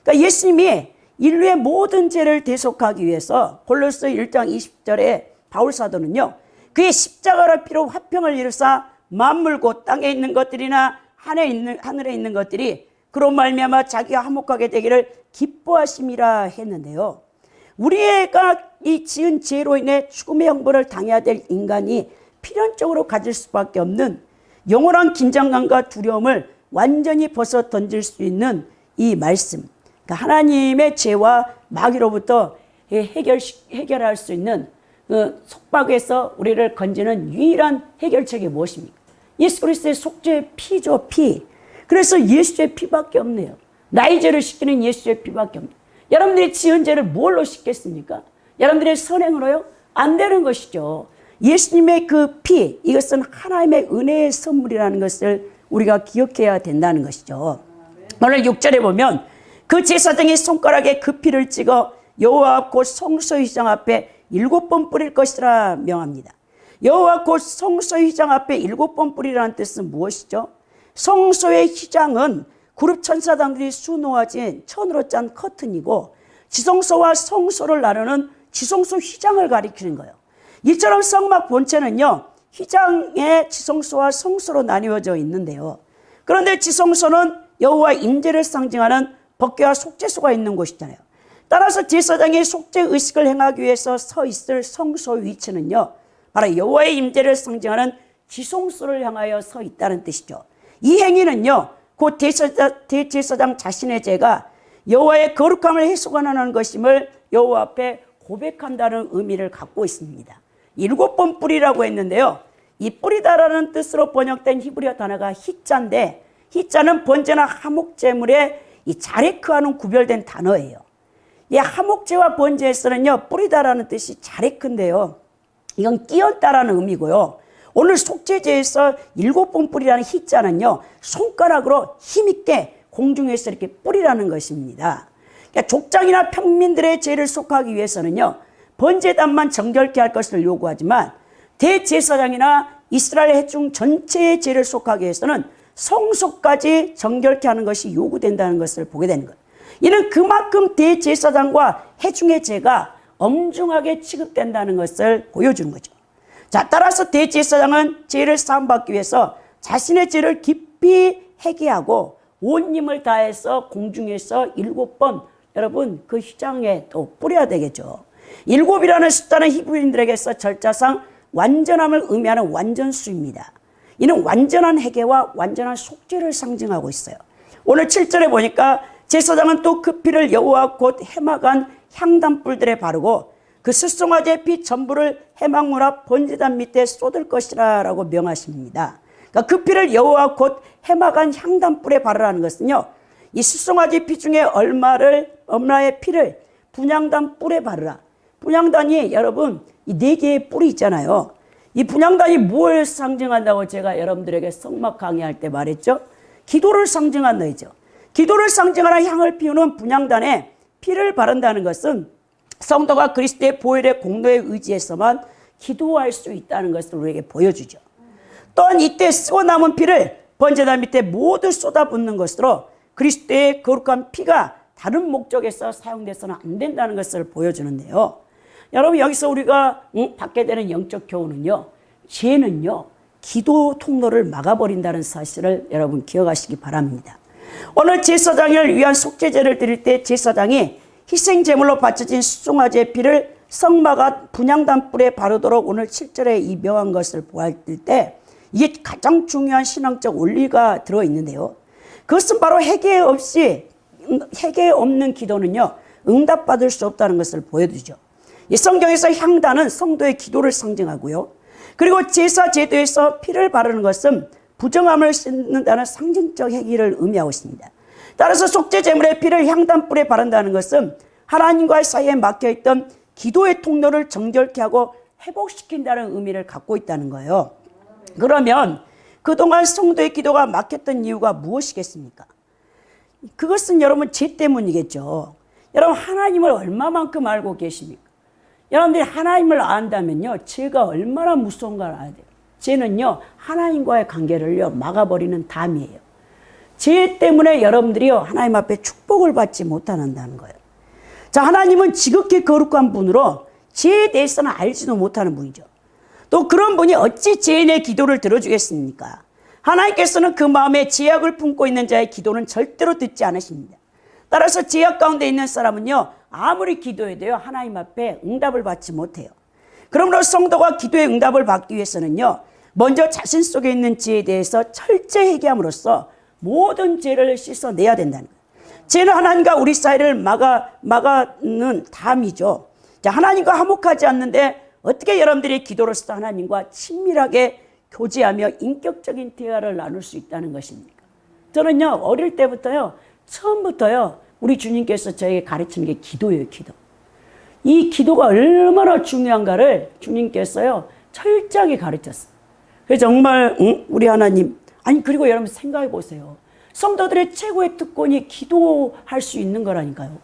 [SPEAKER 1] 그러니까 예수님이 인류의 모든 죄를 대속하기 위해서 골로새 1장 20절에 바울 사도는요. 그의 십자가로 피로 화평을 이루사 만물 곧 땅에 있는 것들이나 하늘에 있는 것들이 그로 말미암아 자기가 화목하게 되기를 기뻐하심이라 했는데요. 우리가 이 지은 죄로 인해 죽음의 형벌을 당해야 될 인간이 필연적으로 가질 수밖에 없는 영원한 긴장감과 두려움을 완전히 벗어 던질 수 있는 이 말씀, 그러니까 하나님의 죄와 마귀로부터 해결할 수 있는 그 속박에서 우리를 건지는 유일한 해결책이 무엇입니까? 예수 그리스도의 속죄의 피죠, 피. 그래서 예수의 피밖에 없네요. 나의 죄를 씻기는 예수의 피밖에 없네요. 여러분들이 지은 죄를 뭘로 씻겠습니까? 여러분들의 선행으로요? 안 되는 것이죠. 예수님의 그 피, 이것은 하나님의 은혜의 선물이라는 것을 우리가 기억해야 된다는 것이죠. 오늘 6절에 보면 그 제사장이 손가락에 그 피를 찍어 여호와 곧 성소 휘장 앞에 7번 뿌릴 것이라 명합니다. 여호와 곧 성소 휘장 앞에 7번 뿌리라는 뜻은 무엇이죠? 성소의 휘장은 그룹 천사장들이 수놓아진 천으로 짠 커튼이고 지성소와 성소를 나누는 지성소 휘장을 가리키는 거예요. 이처럼 성막 본체는요, 휘장의 지성소와 성소로 나뉘어져 있는데요. 그런데 지성소는 여호와 임재를 상징하는 법궤와 속죄소가 있는 곳이잖아요. 따라서 제사장이 속죄 의식을 행하기 위해서 서 있을 성소 위치는요, 바로 여호와의 임재를 상징하는 지성소를 향하여 서 있다는 뜻이죠. 이 행위는요, 곧 대제사장 자신의 죄가 여호와의 거룩함을 해소하는 것임을 여호와 앞에 고백한다는 의미를 갖고 있습니다. 7번 뿌리라고 했는데요, 이 뿌리다라는 뜻으로 번역된 히브리어 단어가 히자인데, 히자는 번제나 화목제물의 이 자레크와는 구별된 단어예요. 이 화목제와 번제에서는요, 뿌리다라는 뜻이 자레크인데요, 이건 끼얹다라는 의미고요. 오늘 속죄제에서 7번 뿌리라는 히자는요, 손가락으로 힘있게 공중에서 이렇게 뿌리라는 것입니다. 그러니까 족장이나 평민들의 죄를 속하기 위해서는요, 번제단만 정결케 할 것을 요구하지만 대제사장이나 이스라엘 회중 전체의 죄를 속하기 위해서는 성소까지 정결케 하는 것이 요구된다는 것을 보게 되는 거예요. 이는 그만큼 대제사장과 회중의 죄가 엄중하게 취급된다는 것을 보여주는 거죠. 자, 따라서 대제사장은 죄를 사함받기 위해서 자신의 죄를 깊이 회개하고 온 힘을 다해서 공중에서 7번 여러분 그 휘장에 또 뿌려야 되겠죠. 7이라는 숫자는 히브리인들에게서 절차상 완전함을 의미하는 완전수입니다. 이는 완전한 회개와 완전한 속죄를 상징하고 있어요. 오늘 7절에 보니까 제사장은 또 그 피를 여호와 곧 해막한 향단불들에 바르고 그 수송아지의 피 전부를 해막문 앞 번제단 밑에 쏟을 것이라 라고 명하십니다. 그러니까 그 피를 여호와 곧 해막한 향단불에 바르라는 것은요, 이 수송아지 피 중에 얼마의 피를 분향단 뿔에 바르라. 분향단이 여러분 이 4개의 뿔이 있잖아요. 이 분향단이 뭘 상징한다고 제가 여러분들에게 성막 강의할 때 말했죠? 기도를 상징한다 했죠. 기도를 상징하는 향을 피우는 분향단에 피를 바른다는 것은 성도가 그리스도의 보혈의 공로에 의지해서만 기도할 수 있다는 것을 우리에게 보여주죠. 또한 이때 쓰고 남은 피를 번제단 밑에 모두 쏟아붓는 것으로 그리스도의 거룩한 피가 다른 목적에서 사용돼서는 안 된다는 것을 보여주는데요. 여러분, 여기서 우리가 받게 되는 영적 교훈은요, 죄는요 기도 통로를 막아버린다는 사실을 여러분 기억하시기 바랍니다. 오늘 제사장을 위한 속죄제를 드릴 때 제사장이 희생제물로 바쳐진 수송아지의 피를 성막아 분향단 뿔에 바르도록 오늘 7절에 이 명한 것을 보았을 때 이게 가장 중요한 신앙적 원리가 들어있는데요. 그것은 바로 회개 없는 기도는요 응답받을 수 없다는 것을 보여주죠. 이 성경에서 향단은 성도의 기도를 상징하고요. 그리고 제사 제도에서 피를 바르는 것은 부정함을 씻는다는 상징적 행위를 의미하고 있습니다. 따라서 속죄제물의 피를 향단불에 바른다는 것은 하나님과의 사이에 막혀있던 기도의 통로를 정결케 하고 회복시킨다는 의미를 갖고 있다는 거예요. 그러면 그동안 성도의 기도가 막혔던 이유가 무엇이겠습니까? 그것은 여러분 죄 때문이겠죠. 여러분 하나님을 얼마만큼 알고 계십니까? 여러분들이 하나님을 안다면요 죄가 얼마나 무서운가를 알아야 돼요. 죄는요 하나님과의 관계를요 막아버리는 담이에요. 죄 때문에 여러분들이요 하나님 앞에 축복을 받지 못한다는 거예요. 자, 하나님은 지극히 거룩한 분으로 죄에 대해서는 알지도 못하는 분이죠. 또 그런 분이 어찌 죄인의 기도를 들어주겠습니까? 하나님께서는 그 마음에 죄악을 품고 있는 자의 기도는 절대로 듣지 않으십니다. 따라서 죄악 가운데 있는 사람은요, 아무리 기도해도요, 하나님 앞에 응답을 받지 못해요. 그러므로 성도가 기도의 응답을 받기 위해서는요, 먼저 자신 속에 있는 죄에 대해서 철저히 회개함으로써 모든 죄를 씻어내야 된다는 거예요. 죄는 하나님과 우리 사이를 막아는 담이죠. 자, 하나님과 화목하지 않는데 어떻게 여러분들이 기도로서 하나님과 친밀하게 교제하며 인격적인 대화를 나눌 수 있다는 것입니까? 저는요, 어릴 때부터요, 처음부터요, 우리 주님께서 저에게 가르치는 게 기도예요, 기도. 이 기도가 얼마나 중요한가를 주님께서요, 철저하게 가르쳤어요. 그래서 정말, 우리 하나님, 아니, 그리고 여러분 생각해 보세요. 성도들의 최고의 특권이 기도할 수 있는 거라니까요.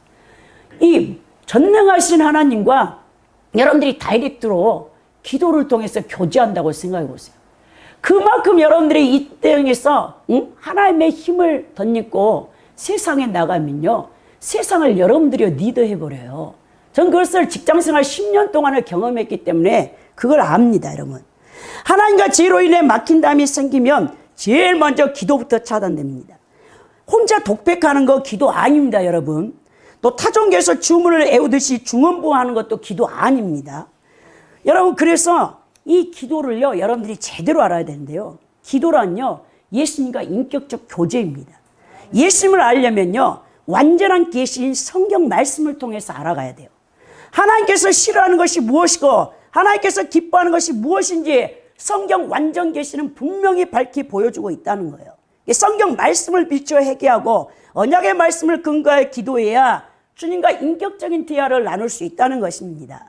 [SPEAKER 1] 이 전능하신 하나님과 여러분들이 다이렉트로 기도를 통해서 교제한다고 생각해 보세요. 그만큼 여러분들이 이 땅에서 하나님의 힘을 덧입고 세상에 나가면요, 세상을 여러분들이 리드해버려요. 전 그것을 직장생활 10년 동안을 경험했기 때문에 그걸 압니다, 여러분. 하나님과 죄로 인해 막힌 담이 생기면 제일 먼저 기도부터 차단됩니다. 혼자 독백하는 거 기도 아닙니다, 여러분. 또 타종교에서 주문을 애우듯이 중언부언하는 것도 기도 아닙니다. 여러분, 그래서 이 기도를요, 여러분들이 제대로 알아야 되는데요. 기도란요, 예수님과 인격적 교제입니다. 예수님을 알려면요, 완전한 계시인 성경 말씀을 통해서 알아가야 돼요. 하나님께서 싫어하는 것이 무엇이고 하나님께서 기뻐하는 것이 무엇인지 성경 완전 계시는 분명히 밝히 보여주고 있다는 거예요. 성경 말씀을 비추어 회개하고 언약의 말씀을 근거해 기도해야 주님과 인격적인 대화를 나눌 수 있다는 것입니다.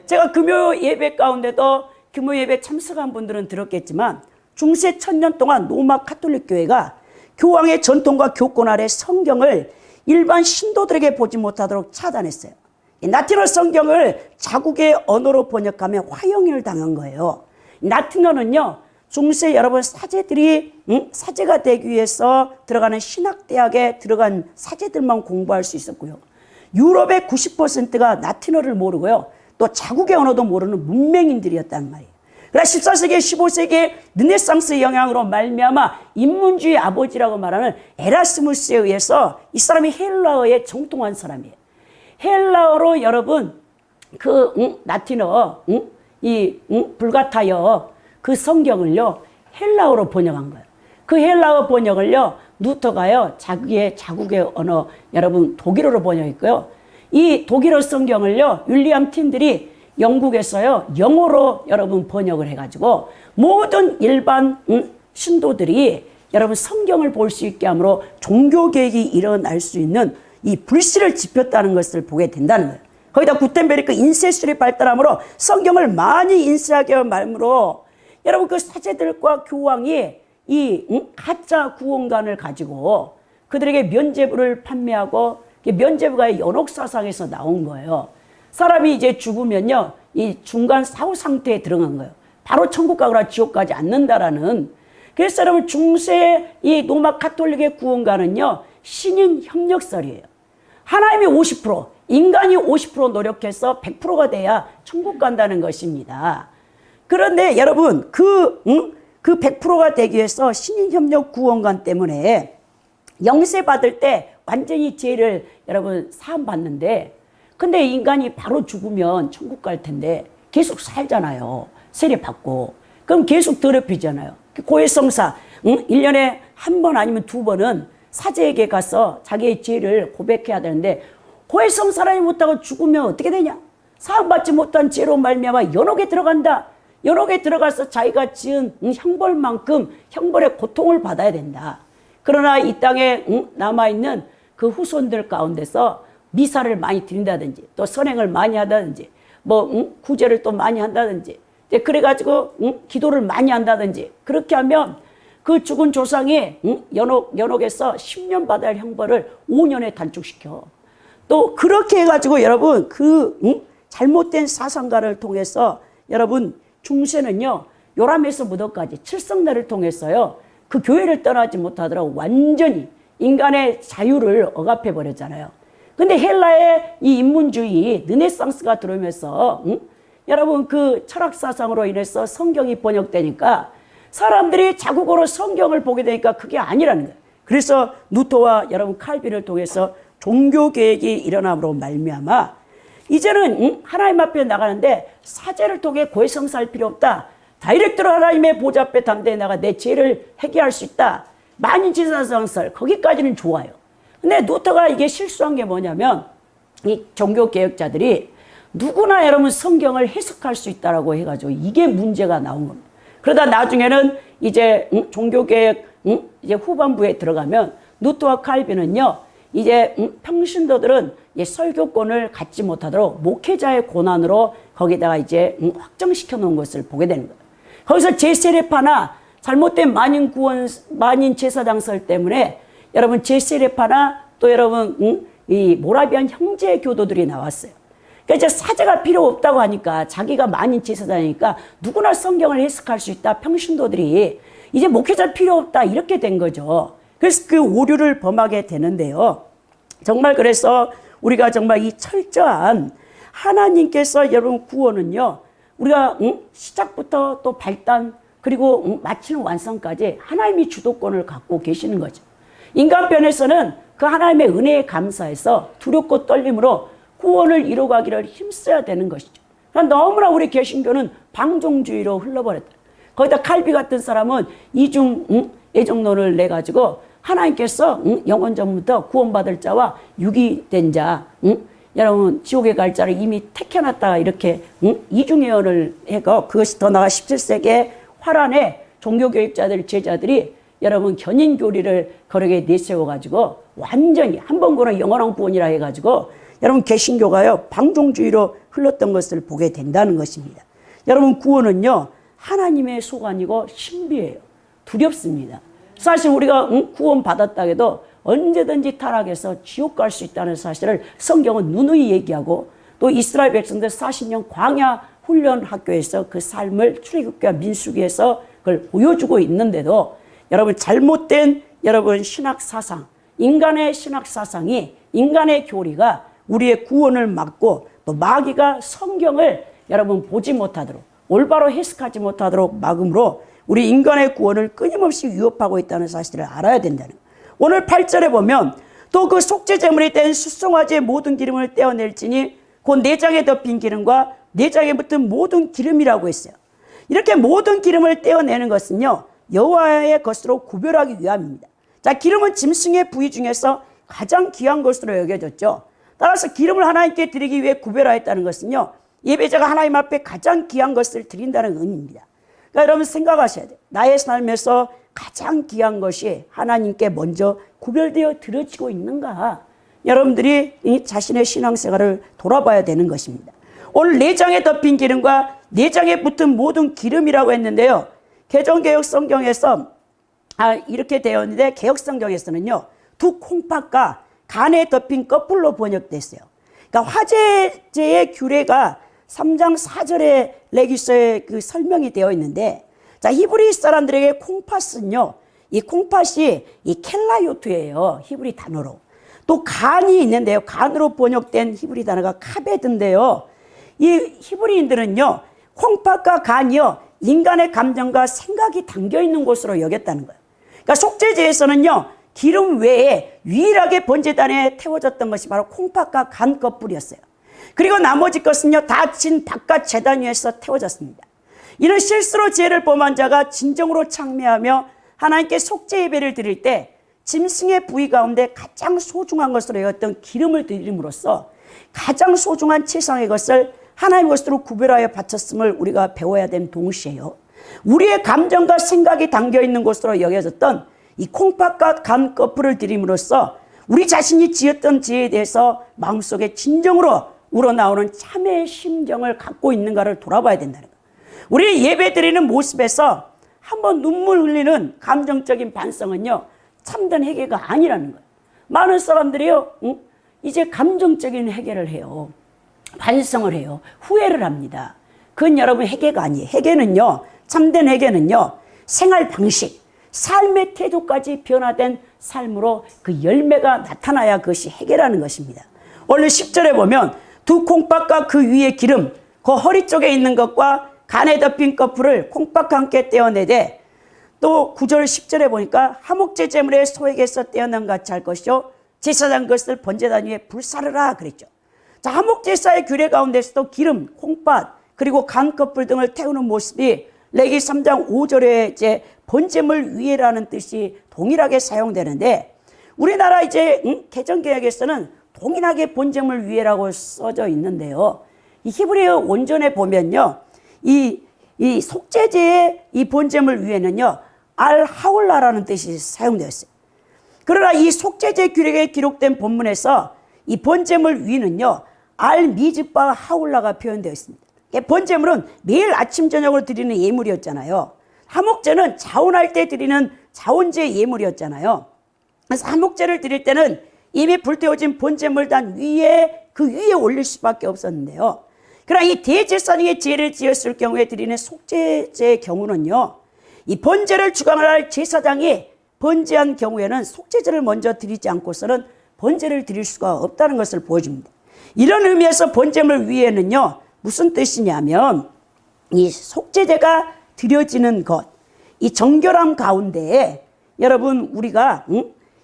[SPEAKER 1] 제가 금요 예배 가운데도 금요 예배 참석한 분들은 들었겠지만 중세 1000년 동안 로마 카톨릭 교회가 교황의 전통과 교권 아래 성경을 일반 신도들에게 보지 못하도록 차단했어요. 라틴어 성경을 자국의 언어로 번역하며 화형을 당한 거예요. 라틴어는요, 중세 여러분 사제들이 사제가 되기 위해서 들어가는 신학대학에 들어간 사제들만 공부할 수 있었고요. 유럽의 90%가 라틴어를 모르고요, 또 자국의 언어도 모르는 문맹인들이었단 말이에요. 그러나 14세기, 15세기 르네상스의 영향으로 말미암아 인문주의 아버지라고 말하는 에라스무스에 의해서 이 사람이 헬라어에 정통한 사람이에요. 헬라어로 여러분 라틴어 불가타여 그 성경을요 헬라어로 번역한 거예요. 그 헬라어 번역을요 루터가요 자국의 언어 여러분 독일어로 번역했고요. 이 독일어 성경을요 윌리엄 틴들이 영국에서요 영어로 여러분 번역을 해가지고 모든 일반 신도들이 여러분 성경을 볼 수 있게 함으로 종교개혁이 일어날 수 있는 이 불씨를 지폈다는 것을 보게 된다는 거예요. 거기다 구텐베르크 인쇄술이 발달함으로 성경을 많이 인쇄하게 한 말므로 여러분 그 사제들과 교황이 이 가짜 구원관을 가지고 그들에게 면죄부를 판매하고 면죄부가 연옥사상에서 나온 거예요. 사람이 이제 죽으면요 이 중간 사후 상태에 들어간 거예요. 바로 천국 가거나 지옥 가지 않는다라는. 그래서 여러분 중세 이 로마 카톨릭의 구원관은요 신인 협력설이에요. 하나님이 50%, 인간이 50% 노력해서 100%가 돼야 천국 간다는 것입니다. 그런데 여러분 그 100%가 되기 위해서 신인협력 구원관 때문에 영세 받을 때 완전히 죄를 여러분 사함 받는데 근데 인간이 바로 죽으면 천국 갈 텐데 계속 살잖아요. 세례 받고. 그럼 계속 더럽히잖아요. 고해성사 1년에 한 번 아니면 두 번은 사제에게 가서 자기의 죄를 고백해야 되는데 고해성사라니 못하고 죽으면 어떻게 되냐? 사함받지 못한 죄로 말미암아 연옥에 들어간다. 연옥에 들어가서 자기가 지은 형벌만큼 형벌의 고통을 받아야 된다. 그러나 이 땅에 남아있는 그 후손들 가운데서 미사를 많이 드린다든지 또 선행을 많이 한다든지 구제를 또 많이 한다든지 그래가지고 기도를 많이 한다든지 그렇게 하면 그 죽은 조상이 연옥에서 10년 받아야 할 형벌을 5년에 단축시켜. 또 그렇게 해가지고 여러분 잘못된 사상가를 통해서 여러분 중세는요 요람에서 무덤까지 칠성날을 통해서요 그 교회를 떠나지 못하더라고 완전히 인간의 자유를 억압해 버렸잖아요. 근데 헬라의 이 인문주의 르네상스가 들어오면서 여러분 그 철학사상으로 인해서 성경이 번역되니까 사람들이 자국어로 성경을 보게 되니까 그게 아니라는 거예요. 그래서 루터와 여러분 칼빈을 통해서 종교개혁이 일어남으로 말미암아 이제는 하나님 앞에 나가는데 사제를 통해 고해성사할 필요 없다. 다이렉트로 하나님의 보좌 앞에 담대히 나가 내 죄를 해결할 수 있다. 만인지사상설 거기까지는 좋아요. 근데 루터가 이게 실수한 게 뭐냐면 이 종교개혁자들이 누구나 여러분 성경을 해석할 수 있다라고 해가지고 이게 문제가 나온 겁니다. 그러다 나중에는 이제 종교개혁 이제 후반부에 들어가면 루터와 칼빈은요 이제 평신도들은 설교권을 갖지 못하도록 목회자의 고난으로 거기다가 이제 확정시켜 놓은 것을 보게 되는 거예요. 거기서 제세례파나 잘못된 만인 구원, 만인 제사장설 때문에 여러분 제세례파나 또 여러분 이 모라비안 형제 교도들이 나왔어요. 그러니까 이제 사제가 필요 없다고 하니까 자기가 만인 제사장이니까 누구나 성경을 해석할 수 있다. 평신도들이 이제 목회자 필요 없다 이렇게 된 거죠. 그래서 그 오류를 범하게 되는데요. 정말 그래서 우리가 정말 이 철저한 하나님께서 여러분 구원은요. 우리가 시작부터 또 발단 그리고 마치는 완성까지 하나님이 주도권을 갖고 계시는 거죠. 인간편에서는 그 하나님의 은혜에 감사해서 두렵고 떨림으로 구원을 이루어가기를 힘써야 되는 것이죠. 그러니까 너무나 우리 개신교는 방종주의로 흘러버렸다. 거기다 칼비 같은 사람은 이중 애정론을 내가지고 하나님께서 영원전부터 구원받을 자와 유기된 자 여러분 지옥에 갈 자를 이미 택해놨다 이렇게 이중예언을 해서 그것이 더 나아가 17세기에 화란에 종교교육자들 제자들이 여러분 견인교리를 거르게 내세워가지고 완전히 한 번 구원은 영원한 구원이라 해가지고 여러분 개신교가요 방종주의로 흘렀던 것을 보게 된다는 것입니다. 여러분 구원은요 하나님의 소관이고 신비예요. 두렵습니다. 사실 우리가 구원 받았다 해도 언제든지 타락해서 지옥 갈 수 있다는 사실을 성경은 누누이 얘기하고 또 이스라엘 백성들 40년 광야 훈련 학교에서 그 삶을 출애굽기와 민수기에서 그걸 보여주고 있는데도 여러분 잘못된 여러분 신학 사상, 인간의 신학 사상이 인간의 교리가 우리의 구원을 막고 또 마귀가 성경을 여러분 보지 못하도록 올바로 해석하지 못하도록 막음으로 우리 인간의 구원을 끊임없이 위협하고 있다는 사실을 알아야 된다는 거예요. 오늘 8절에 보면 또 그 속죄제물이 된 수송아지의 모든 기름을 떼어낼지니 곧 내장에 덮인 기름과 내장에 붙은 모든 기름이라고 했어요. 이렇게 모든 기름을 떼어내는 것은요 여호와의 것으로 구별하기 위함입니다. 자, 기름은 짐승의 부위 중에서 가장 귀한 것으로 여겨졌죠. 따라서 기름을 하나님께 드리기 위해 구별하였다는 것은요 예배자가 하나님 앞에 가장 귀한 것을 드린다는 의미입니다. 그러니까 여러분 생각하셔야 돼요. 나의 삶에서 가장 귀한 것이 하나님께 먼저 구별되어 드려지고 있는가? 여러분들이 이 자신의 신앙생활을 돌아봐야 되는 것입니다. 오늘 내장에 덮인 기름과 내장에 붙은 모든 기름이라고 했는데요. 개정개혁 성경에서 이렇게 되어 있는데 개혁성경에서는요. 두 콩팥과 간에 덮인 거풀로 번역됐어요. 그러니까 화제제의 규례가 3장 4절에 레기서에 그 설명이 되어 있는데 자 히브리 사람들에게 콩팥은요. 이 콩팥이 이 켈라요트예요. 히브리 단어로. 또 간이 있는데요. 간으로 번역된 히브리 단어가 카베드인데요. 이 히브리인들은요. 콩팥과 간이요. 인간의 감정과 생각이 담겨있는 곳으로 여겼다는 거예요. 그러니까 속죄제에서는요. 기름 외에 유일하게 번제단에 태워졌던 것이 바로 콩팥과 간 껍질이었어요. 그리고 나머지 것은요. 닫힌 바깥 제단 위에서 태워졌습니다. 이런 실수로 죄를 범한 자가 진정으로 창매하며 하나님께 속죄 예배를 드릴 때 짐승의 부위 가운데 가장 소중한 것으로 여겼던 기름을 드림으로써 가장 소중한 최상의 것을 하나님의 것으로 구별하여 바쳤음을 우리가 배워야 되는 동시에요. 우리의 감정과 생각이 담겨있는 것으로 여겨졌던 이 콩팥과 간 껍질을 드림으로써 우리 자신이 지었던 죄에 대해서 마음속에 진정으로 우러나오는 참회의 심정을 갖고 있는가를 돌아봐야 된다는 거예요. 우리 예배 드리는 모습에서 한번 눈물 흘리는 감정적인 반성은요. 참된 회개가 아니라는 거예요. 많은 사람들이요. 이제 감정적인 회개를 해요. 반성을 해요. 후회를 합니다. 그건 여러분 회개가 아니에요. 회개는요. 참된 회개는요. 생활 방식, 삶의 태도까지 변화된 삶으로 그 열매가 나타나야 그것이 회개라는 것입니다. 오늘 10절에 보면 두 콩팥과 그 위에 기름 그 허리 쪽에 있는 것과 간에 덮인 거풀을 콩팥과 함께 떼어내되 또 9절 10절에 보니까 하목제 제물의 소에게서 떼어난 같이 할 것이요 제사장 것을 번제단 위에 불사르라 그랬죠. 자, 하목제사의 규례 가운데서도 기름, 콩팥 그리고 간 거풀 등을 태우는 모습이 레기 3장 5절에 이제 번제물 위에라는 뜻이 동일하게 사용되는데 우리나라 이제 개정개혁에서는 동일하게 번제물 위에라고 써져 있는데요. 이 히브리어 원전에 보면요, 이 속죄제의 이 번제물 위에는요, 알 하울라라는 뜻이 사용되었어요. 그러나 이 속죄제 규례에 기록된 본문에서 이 번제물 위는요, 알 미즈바 하울라가 표현되어 있습니다. 번제물은 매일 아침 저녁으로 드리는 예물이었잖아요. 하목제는 자원할 때 드리는 자원제 예물이었잖아요. 그래서 하목제를 드릴 때는 이미 불태워진 번제물단 위에 그 위에 올릴 수밖에 없었는데요. 그러나 이 대제사장의 제를 지었을 경우에 드리는 속죄제의 경우는요, 이 번제를 주관할 제사장이 번제한 경우에는 속죄제를 먼저 드리지 않고서는 번제를 드릴 수가 없다는 것을 보여줍니다. 이런 의미에서 번제물 위에는요, 무슨 뜻이냐면 이 속죄제가 드려지는 것, 이 정결함 가운데에 여러분 우리가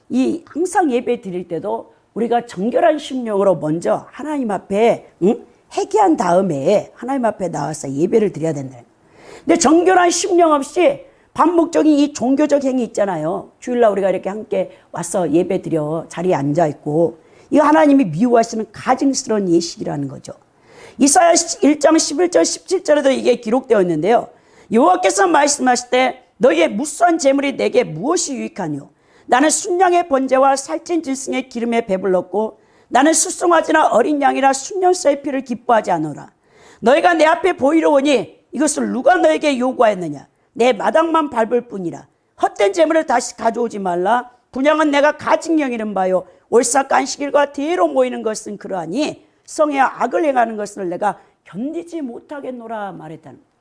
[SPEAKER 1] 이 항상 예배 드릴 때도 우리가 정결한 심령으로 먼저 하나님 앞에 회개한 다음에 하나님 앞에 나와서 예배를 드려야 된다. 근데 정결한 심령 없이 반복적인 이 종교적 행위 있잖아요. 주일날 우리가 이렇게 함께 와서 예배 드려 자리에 앉아 있고, 이거 하나님이 미워하시는 가증스러운 예식이라는 거죠. 이사야 1장 11절 17절에도 이게 기록되어 있는데요. 여호와께서 말씀하실 때 너희의 무수한 재물이 내게 무엇이 유익하뇨? 나는 순양의 번제와 살찐 짐승의 기름에 배불렀고 나는 수송아지나 어린 양이나 순년사의 피를 기뻐하지 않노라. 너희가 내 앞에 보이러 오니 이것을 누가 너에게 요구하였느냐? 내 마당만 밟을 뿐이라. 헛된 재물을 다시 가져오지 말라. 분양은 내가 가증 여기는 바요. 올사 간식일과 대로 모이는 것은 그러하니 성에야 악을 행하는 것을 내가 견디지 못하겠노라 말했다는 거예요.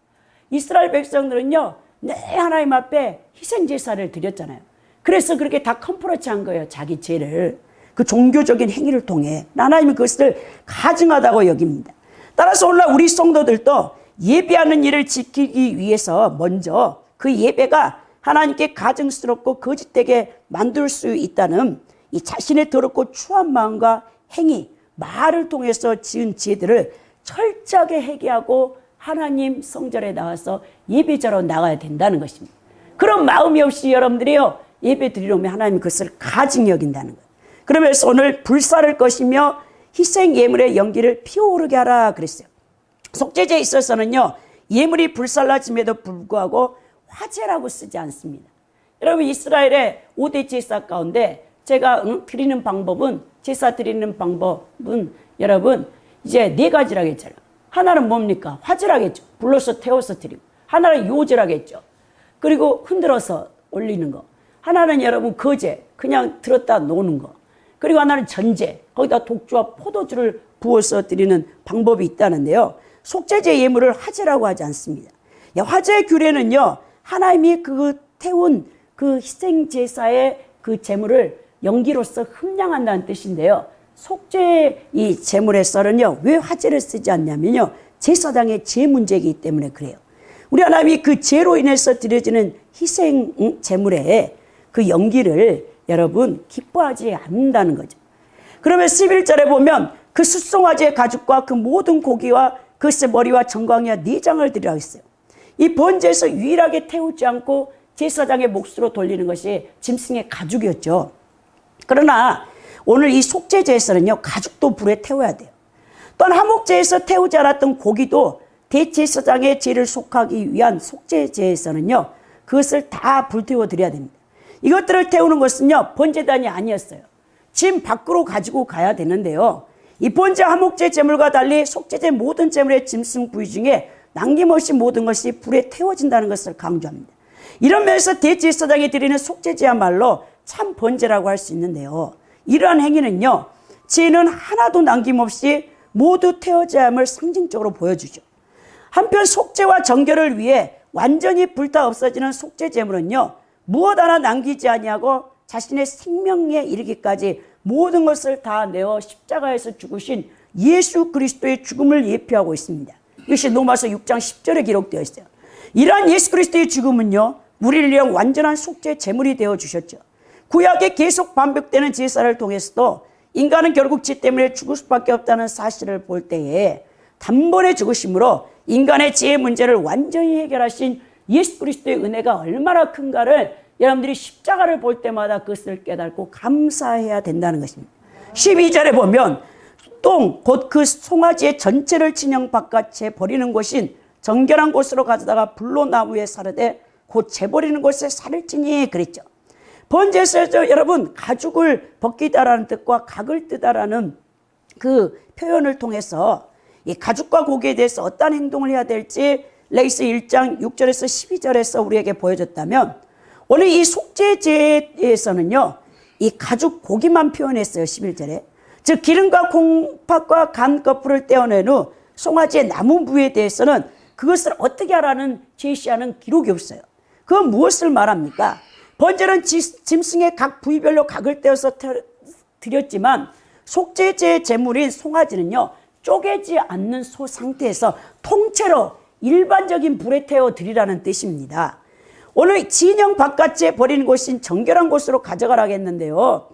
[SPEAKER 1] 이스라엘 백성들은요, 내 하나님 앞에 희생제사를 드렸잖아요. 그래서 그렇게 다 컴프로치한 거예요. 자기 죄를. 그 종교적인 행위를 통해 하나님은 그것을 가증하다고 여깁니다. 따라서 오늘날 우리 성도들도 예배하는 일을 지키기 위해서 먼저 그 예배가 하나님께 가증스럽고 거짓되게 만들 수 있다는 이 자신의 더럽고 추한 마음과 행위, 말을 통해서 지은 죄들을 철저하게 회개하고 하나님 성전에 나와서 예배자로 나가야 된다는 것입니다. 그런 마음이 없이 여러분들이요, 예배 드리러 오면 하나님이 그것을 가증 여긴다는 거예요. 그러면서 오늘 불사를 것이며 희생 예물의 연기를 피어오르게 하라 그랬어요. 속죄제에 있어서는요, 예물이 불살라짐에도 불구하고 화제라고 쓰지 않습니다. 여러분, 이스라엘의 5대 제사 가운데 제가 드리는 방법은, 제사 드리는 방법은 여러분 이제 4가지라고 했잖아요. 하나는 뭡니까? 화제라겠죠. 불러서 태워서 드리고. 하나는 요제라겠죠. 그리고 흔들어서 올리는 거. 하나는 여러분 거제, 그냥 들었다 놓는 거. 그리고 하나는 전제, 거기다 독주와 포도주를 부어서 드리는 방법이 있다는데요. 속죄제 예물을 화제라고 하지 않습니다. 화제의 규례는요, 하나님이 그 태운 그 희생제사의 그 제물을 연기로서 흠량한다는 뜻인데요. 속죄 이 제물에서는요, 왜 화제를 쓰지 않냐면요, 제사장의 죄 문제이기 때문에 그래요. 우리 하나님이 그 죄로 인해서 드려지는 희생 제물에 그 연기를 여러분 기뻐하지 않는다는 거죠. 그러면 11절에 보면 그 숫송아지의 가죽과 그 모든 고기와 그것의 머리와 정광이와 내장을 드리라고 했어요. 이 번제에서 유일하게 태우지 않고 제사장의 몫으로 돌리는 것이 짐승의 가죽이었죠. 그러나 오늘 이 속죄제에서는요, 가죽도 불에 태워야 돼요. 또한 하목제에서 태우지 않았던 고기도 대제사장의 죄를 속하기 위한 속죄제에서는요, 그것을 다 불태워 드려야 됩니다. 이것들을 태우는 것은요, 번제단이 아니었어요. 짐 밖으로 가지고 가야 되는데요, 이 번제 하목제 제물과 달리 속죄제 모든 제물의 짐승 부위 중에 남김없이 모든 것이 불에 태워진다는 것을 강조합니다. 이런 면에서 대제사장이 드리는 속죄제야말로 참 번제라고 할 수 있는데요, 이러한 행위는요, 죄는 하나도 남김없이 모두 태워져야 함을 상징적으로 보여주죠. 한편 속죄와 정결을 위해 완전히 불타 없어지는 속죄 제물은요, 무엇 하나 남기지 아니하고 자신의 생명에 이르기까지 모든 것을 다 내어 십자가에서 죽으신 예수 그리스도의 죽음을 예표하고 있습니다. 이것이 로마서 6장 10절에 기록되어 있어요. 이러한 예수 그리스도의 죽음은요, 우리를 위한 완전한 속죄 제물이 되어 주셨죠. 구약에 계속 반복되는 제사를 통해서도 인간은 결국 죄 때문에 죽을 수밖에 없다는 사실을 볼 때에 단번에 죽으심으로 인간의 죄의 문제를 완전히 해결하신 예수 그리스도의 은혜가 얼마나 큰가를 여러분들이 십자가를 볼 때마다 그것을 깨닫고 감사해야 된다는 것입니다. 12절에 보면 똥, 곧 그 송아지의 전체를 진영 바깥에 버리는 곳인 정결한 곳으로 가져다가 불로 나무에 사르되 곧 재버리는 곳에 살을 찌니 그랬죠. 번제에서 여러분 가죽을 벗기다라는 뜻과 각을 뜨다라는 그 표현을 통해서 이 가죽과 고기에 대해서 어떤 행동을 해야 될지 레위기 1장 6절에서 12절에서 우리에게 보여줬다면, 오늘 이 속죄제에서는요 이 가죽 고기만 표현했어요. 11절에 즉 기름과 콩팥과 간 거풀을 떼어낸 후 송아지의 나무 부위에 대해서는 그것을 어떻게 하라는 제시하는 기록이 없어요. 그건 무엇을 말합니까? 번제는 짐승의 각 부위별로 각을 떼어서 드렸지만 속죄제의 제물인 송아지는요 쪼개지 않는 소 상태에서 통째로 일반적인 불에 태워 드리라는 뜻입니다. 오늘 진영 바깥에 버리는 곳인 정결한 곳으로 가져가라고 했는데요,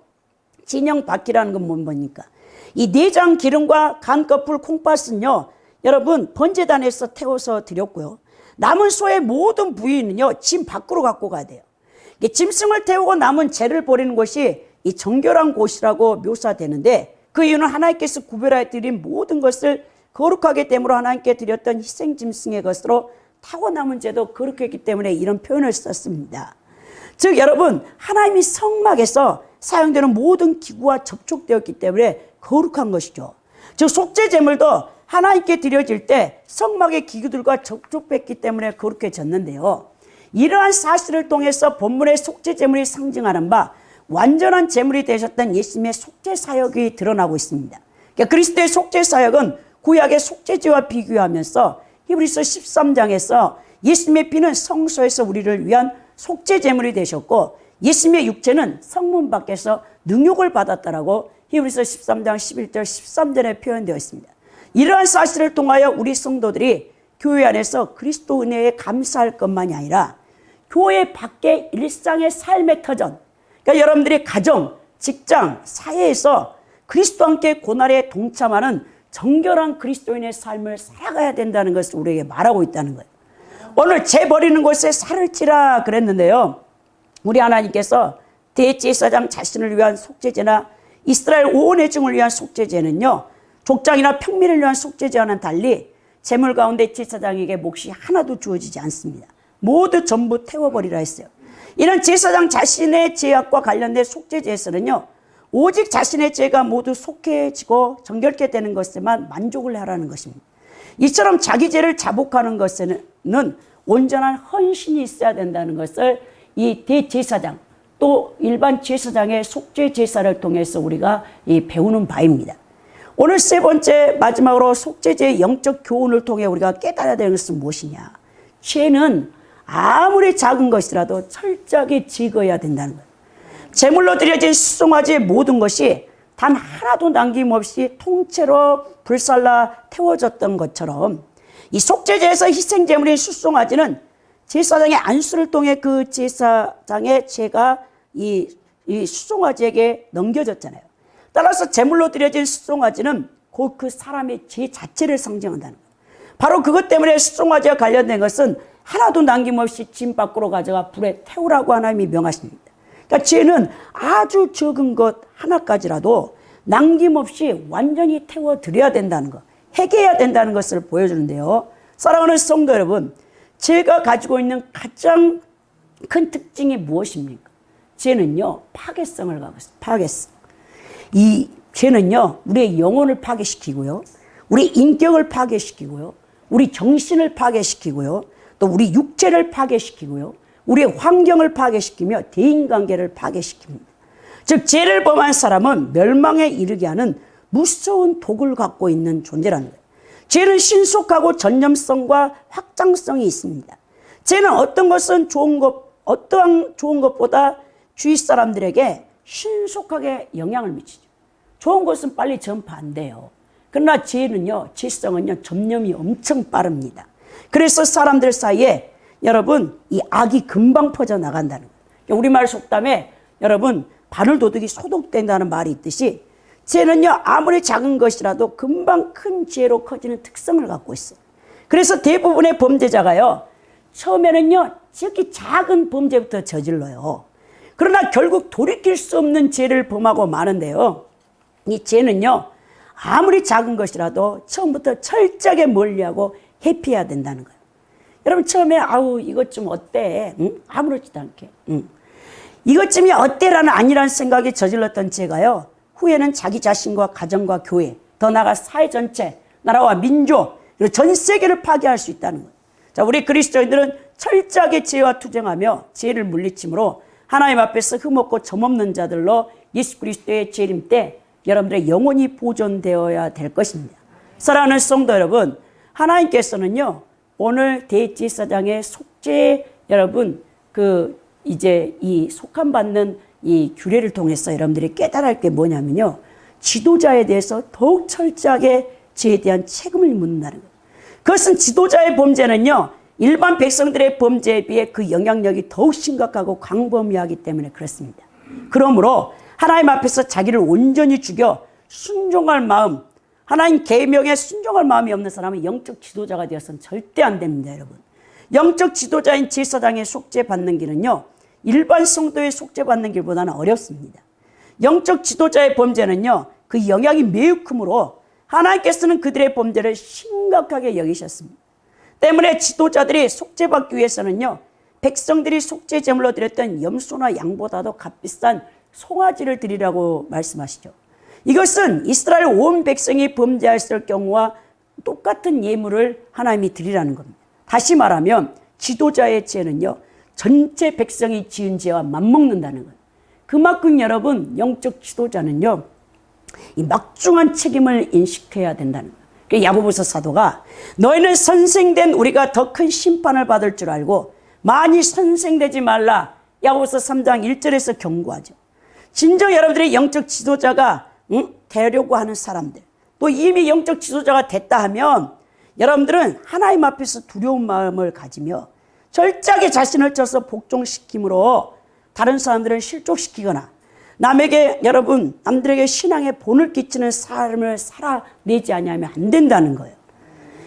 [SPEAKER 1] 진영 밖이라는 건 뭡니까? 이 내장 기름과 간 거풀 콩팥은요 여러분 번제단에서 태워서 드렸고요, 남은 소의 모든 부위는요 진 밖으로 갖고 가야 돼요. 짐승을 태우고 남은 재를 버리는 곳이 이 정결한 곳이라고 묘사되는데, 그 이유는 하나님께서 구별하여 드린 모든 것을 거룩하게 됨으로 하나님께 드렸던 희생 짐승의 것으로 타고 남은 죄도 거룩했기 때문에 이런 표현을 썼습니다. 즉 여러분 하나님이 성막에서 사용되는 모든 기구와 접촉되었기 때문에 거룩한 것이죠. 즉 속죄 제물도 하나님께 드려질 때 성막의 기구들과 접촉했기 때문에 거룩해졌는데요, 이러한 사실을 통해서 본문의 속죄 제물이 상징하는 바 완전한 제물이 되셨던 예수님의 속죄 사역이 드러나고 있습니다. 그러니까 그리스도의 속죄 사역은 구약의 속죄제와 비교하면서 히브리서 13장에서 예수님의 피는 성소에서 우리를 위한 속죄 제물이 되셨고 예수님의 육체는 성문 밖에서 능욕을 받았다라고 히브리서 13장 11절 13절에 표현되어 있습니다. 이러한 사실을 통하여 우리 성도들이 교회 안에서 그리스도 은혜에 감사할 것만이 아니라 교회 밖의 일상의 삶의 터전, 그러니까 여러분들이 가정, 직장, 사회에서 그리스도와 함께 고난에 동참하는 정결한 그리스도인의 삶을 살아가야 된다는 것을 우리에게 말하고 있다는 거예요. 오늘 재 버리는 곳에 살을 찌라 그랬는데요, 우리 하나님께서 대제사장 자신을 위한 속죄제나 이스라엘 온 회중을 위한 속죄제는요 족장이나 평민을 위한 속죄제와는 달리 제물 가운데 제사장에게 몫이 하나도 주어지지 않습니다. 모두 전부 태워버리라 했어요. 이런 제사장 자신의 죄악과 관련된 속죄제에서는요 오직 자신의 죄가 모두 속해지고 정결케 되는 것에만 만족을 하라는 것입니다. 이처럼 자기 죄를 자복하는 것에는 온전한 헌신이 있어야 된다는 것을 이 대제사장 또 일반 제사장의 속죄 제사를 통해서 우리가 배우는 바입니다. 오늘 세 번째 마지막으로 속죄제의 영적 교훈을 통해 우리가 깨달아야 되는 것은 무엇이냐? 죄는 아무리 작은 것이라도 철저하게 제거해야 된다는 거예요. 제물로 드려진 수송아지의 모든 것이 단 하나도 남김없이 통째로 불살라 태워졌던 것처럼 이 속죄제에서 희생제물인 수송아지는 제사장의 안수를 통해 그 제사장의 죄가 이 수송아지에게 넘겨졌잖아요. 따라서 제물로 드려진 수송아지는 곧 그 사람의 죄 자체를 상징한다는 거예요. 바로 그것 때문에 수송아지와 관련된 것은 하나도 남김없이 진 밖으로 가져가 불에 태우라고 하나님이 명하십니다. 그러니까 죄는 아주 적은 것 하나까지라도 남김없이 완전히 태워드려야 된다는 것, 해결해야 된다는 것을 보여주는데요. 사랑하는 성도 여러분, 죄가 가지고 있는 가장 큰 특징이 무엇입니까? 죄는요 파괴성을 갖고 있어요. 파괴성. 이 죄는요 우리의 영혼을 파괴시키고요, 우리 인격을 파괴시키고요, 우리 정신을 파괴시키고요, 또 우리 육체를 파괴시키고요, 우리의 환경을 파괴시키며 대인관계를 파괴시킵니다. 즉 죄를 범한 사람은 멸망에 이르게 하는 무서운 독을 갖고 있는 존재라는 거예요. 죄는 신속하고 전념성과 확장성이 있습니다. 죄는 어떠한 좋은 것보다 주위 사람들에게 신속하게 영향을 미치죠. 좋은 것은 빨리 전파 안 돼요. 그러나 죄는요, 죄성은요, 전염이 엄청 빠릅니다. 그래서 사람들 사이에 여러분, 이 악이 금방 퍼져나간다는 거예요. 우리말 속담에 여러분, 바늘도둑이 소독된다는 말이 있듯이 죄는요, 아무리 작은 것이라도 금방 큰 죄로 커지는 특성을 갖고 있어요. 그래서 대부분의 범죄자가요, 처음에는요, 지극히 작은 범죄부터 저질러요. 그러나 결국 돌이킬 수 없는 죄를 범하고 마는데요, 이 죄는요, 아무리 작은 것이라도 처음부터 철저하게 멀리하고 회피해야 된다는 거예요. 여러분, 처음에 아우 이것 좀 어때? 응? 아무렇지도 않게. 응. 이것쯤이 어때라는 아니라는 생각이 저질렀던 죄가요, 후에는 자기 자신과 가정과 교회, 더 나아가 사회 전체, 나라와 민족, 그리고 전 세계를 파괴할 수 있다는 거예요. 자, 우리 그리스도인들은 철저하게 죄와 투쟁하며 죄를 물리침으로 하나님 앞에서 흠없고 점없는 자들로 예수 그리스도의 재림 때 여러분들의 영혼이 보존되어야 될 것입니다. 사랑하는 성도 여러분, 하나님께서는요, 오늘 대제사장의 속죄 여러분, 이제 이 속함받는 이 규례를 통해서 여러분들이 깨달아야 할 게 뭐냐면요, 지도자에 대해서 더욱 철저하게 죄에 대한 책임을 묻는다는 거예요. 그것은 지도자의 범죄는요, 일반 백성들의 범죄에 비해 그 영향력이 더욱 심각하고 광범위하기 때문에 그렇습니다. 그러므로 하나님 앞에서 자기를 온전히 죽여 순종할 마음, 하나님 계명에 순종할 마음이 없는 사람은 영적 지도자가 되어서는 절대 안 됩니다, 여러분. 영적 지도자인 제사장의 속죄받는 길은요, 일반 성도의 속죄받는 길보다는 어렵습니다. 영적 지도자의 범죄는요, 그 영향이 매우 크므로 하나님께서는 그들의 범죄를 심각하게 여기셨습니다. 때문에 지도자들이 속죄받기 위해서는요, 백성들이 속죄 제물로 드렸던 염소나 양보다도 값비싼 송아지를 드리라고 말씀하시죠. 이것은 이스라엘 온 백성이 범죄했을 경우와 똑같은 예물을 하나님이 드리라는 겁니다. 다시 말하면 지도자의 죄는요, 전체 백성이 지은 죄와 맞먹는다는 거예요. 그만큼 여러분, 영적 지도자는요, 이 막중한 책임을 인식해야 된다는 거예요. 야고보서 사도가 너희는 선생된 우리가 더 큰 심판을 받을 줄 알고 많이 선생되지 말라, 야고보서 3장 1절에서 경고하죠. 진정 여러분들의 영적 지도자가 되려고 하는 사람들, 또 이미 영적 지도자가 됐다 하면 여러분들은 하나님 앞에서 두려운 마음을 가지며 철저하게 자신을 쪄서 복종시킴으로 다른 사람들을 실족시키거나 남에게 남들에게 신앙에 본을 끼치는 삶을 살아내지 아니하면 안 된다는 거예요.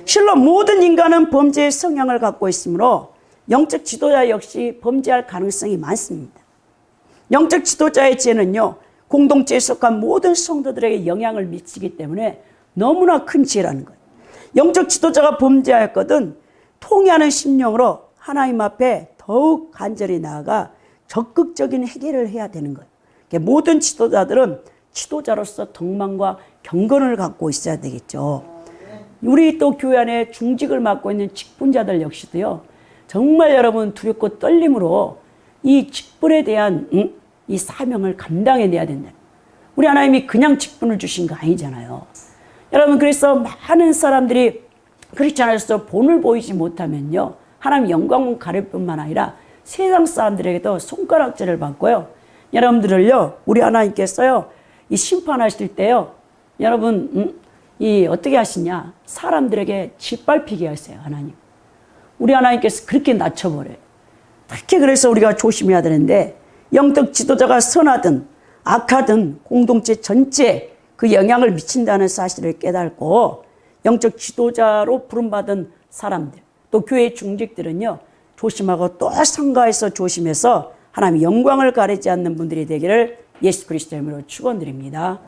[SPEAKER 1] 실로 모든 인간은 범죄의 성향을 갖고 있으므로 영적 지도자 역시 범죄할 가능성이 많습니다. 영적 지도자의 죄는요, 공동체에 속한 모든 성도들에게 영향을 미치기 때문에 너무나 큰 죄라는 거예요. 영적 지도자가 범죄하였거든 통회하는 심령으로 하나님 앞에 더욱 간절히 나아가 적극적인 해결을 해야 되는 거예요. 모든 지도자들은 지도자로서 덕망과 경건을 갖고 있어야 되겠죠. 우리 또 교회 안에 중직을 맡고 있는 직분자들 역시도요, 정말 여러분 두렵고 떨림으로 이 직분에 대한 이 사명을 감당해내야 된다. 우리 하나님이 그냥 직분을 주신 거 아니잖아요. 여러분, 그래서 많은 사람들이 크리스찬으로서 본을 보이지 못하면요, 하나님 영광만 가릴 뿐만 아니라 세상 사람들에게도 손가락질을 받고요, 여러분들을요, 우리 하나님께서요, 이 심판하실 때요, 여러분, 이 어떻게 하시냐? 사람들에게 짓밟히게 하세요, 하나님. 우리 하나님께서 그렇게 낮춰버려요. 특히 그래서 우리가 조심해야 되는데, 영적 지도자가 선하든 악하든 공동체 전체에 그 영향을 미친다는 사실을 깨닫고, 영적 지도자로 부름받은 사람들, 또 교회 중직들은요, 조심하고 또 상가에서 조심해서 하나님 영광을 가리지 않는 분들이 되기를 예수 그리스도의 이름으로 축원드립니다.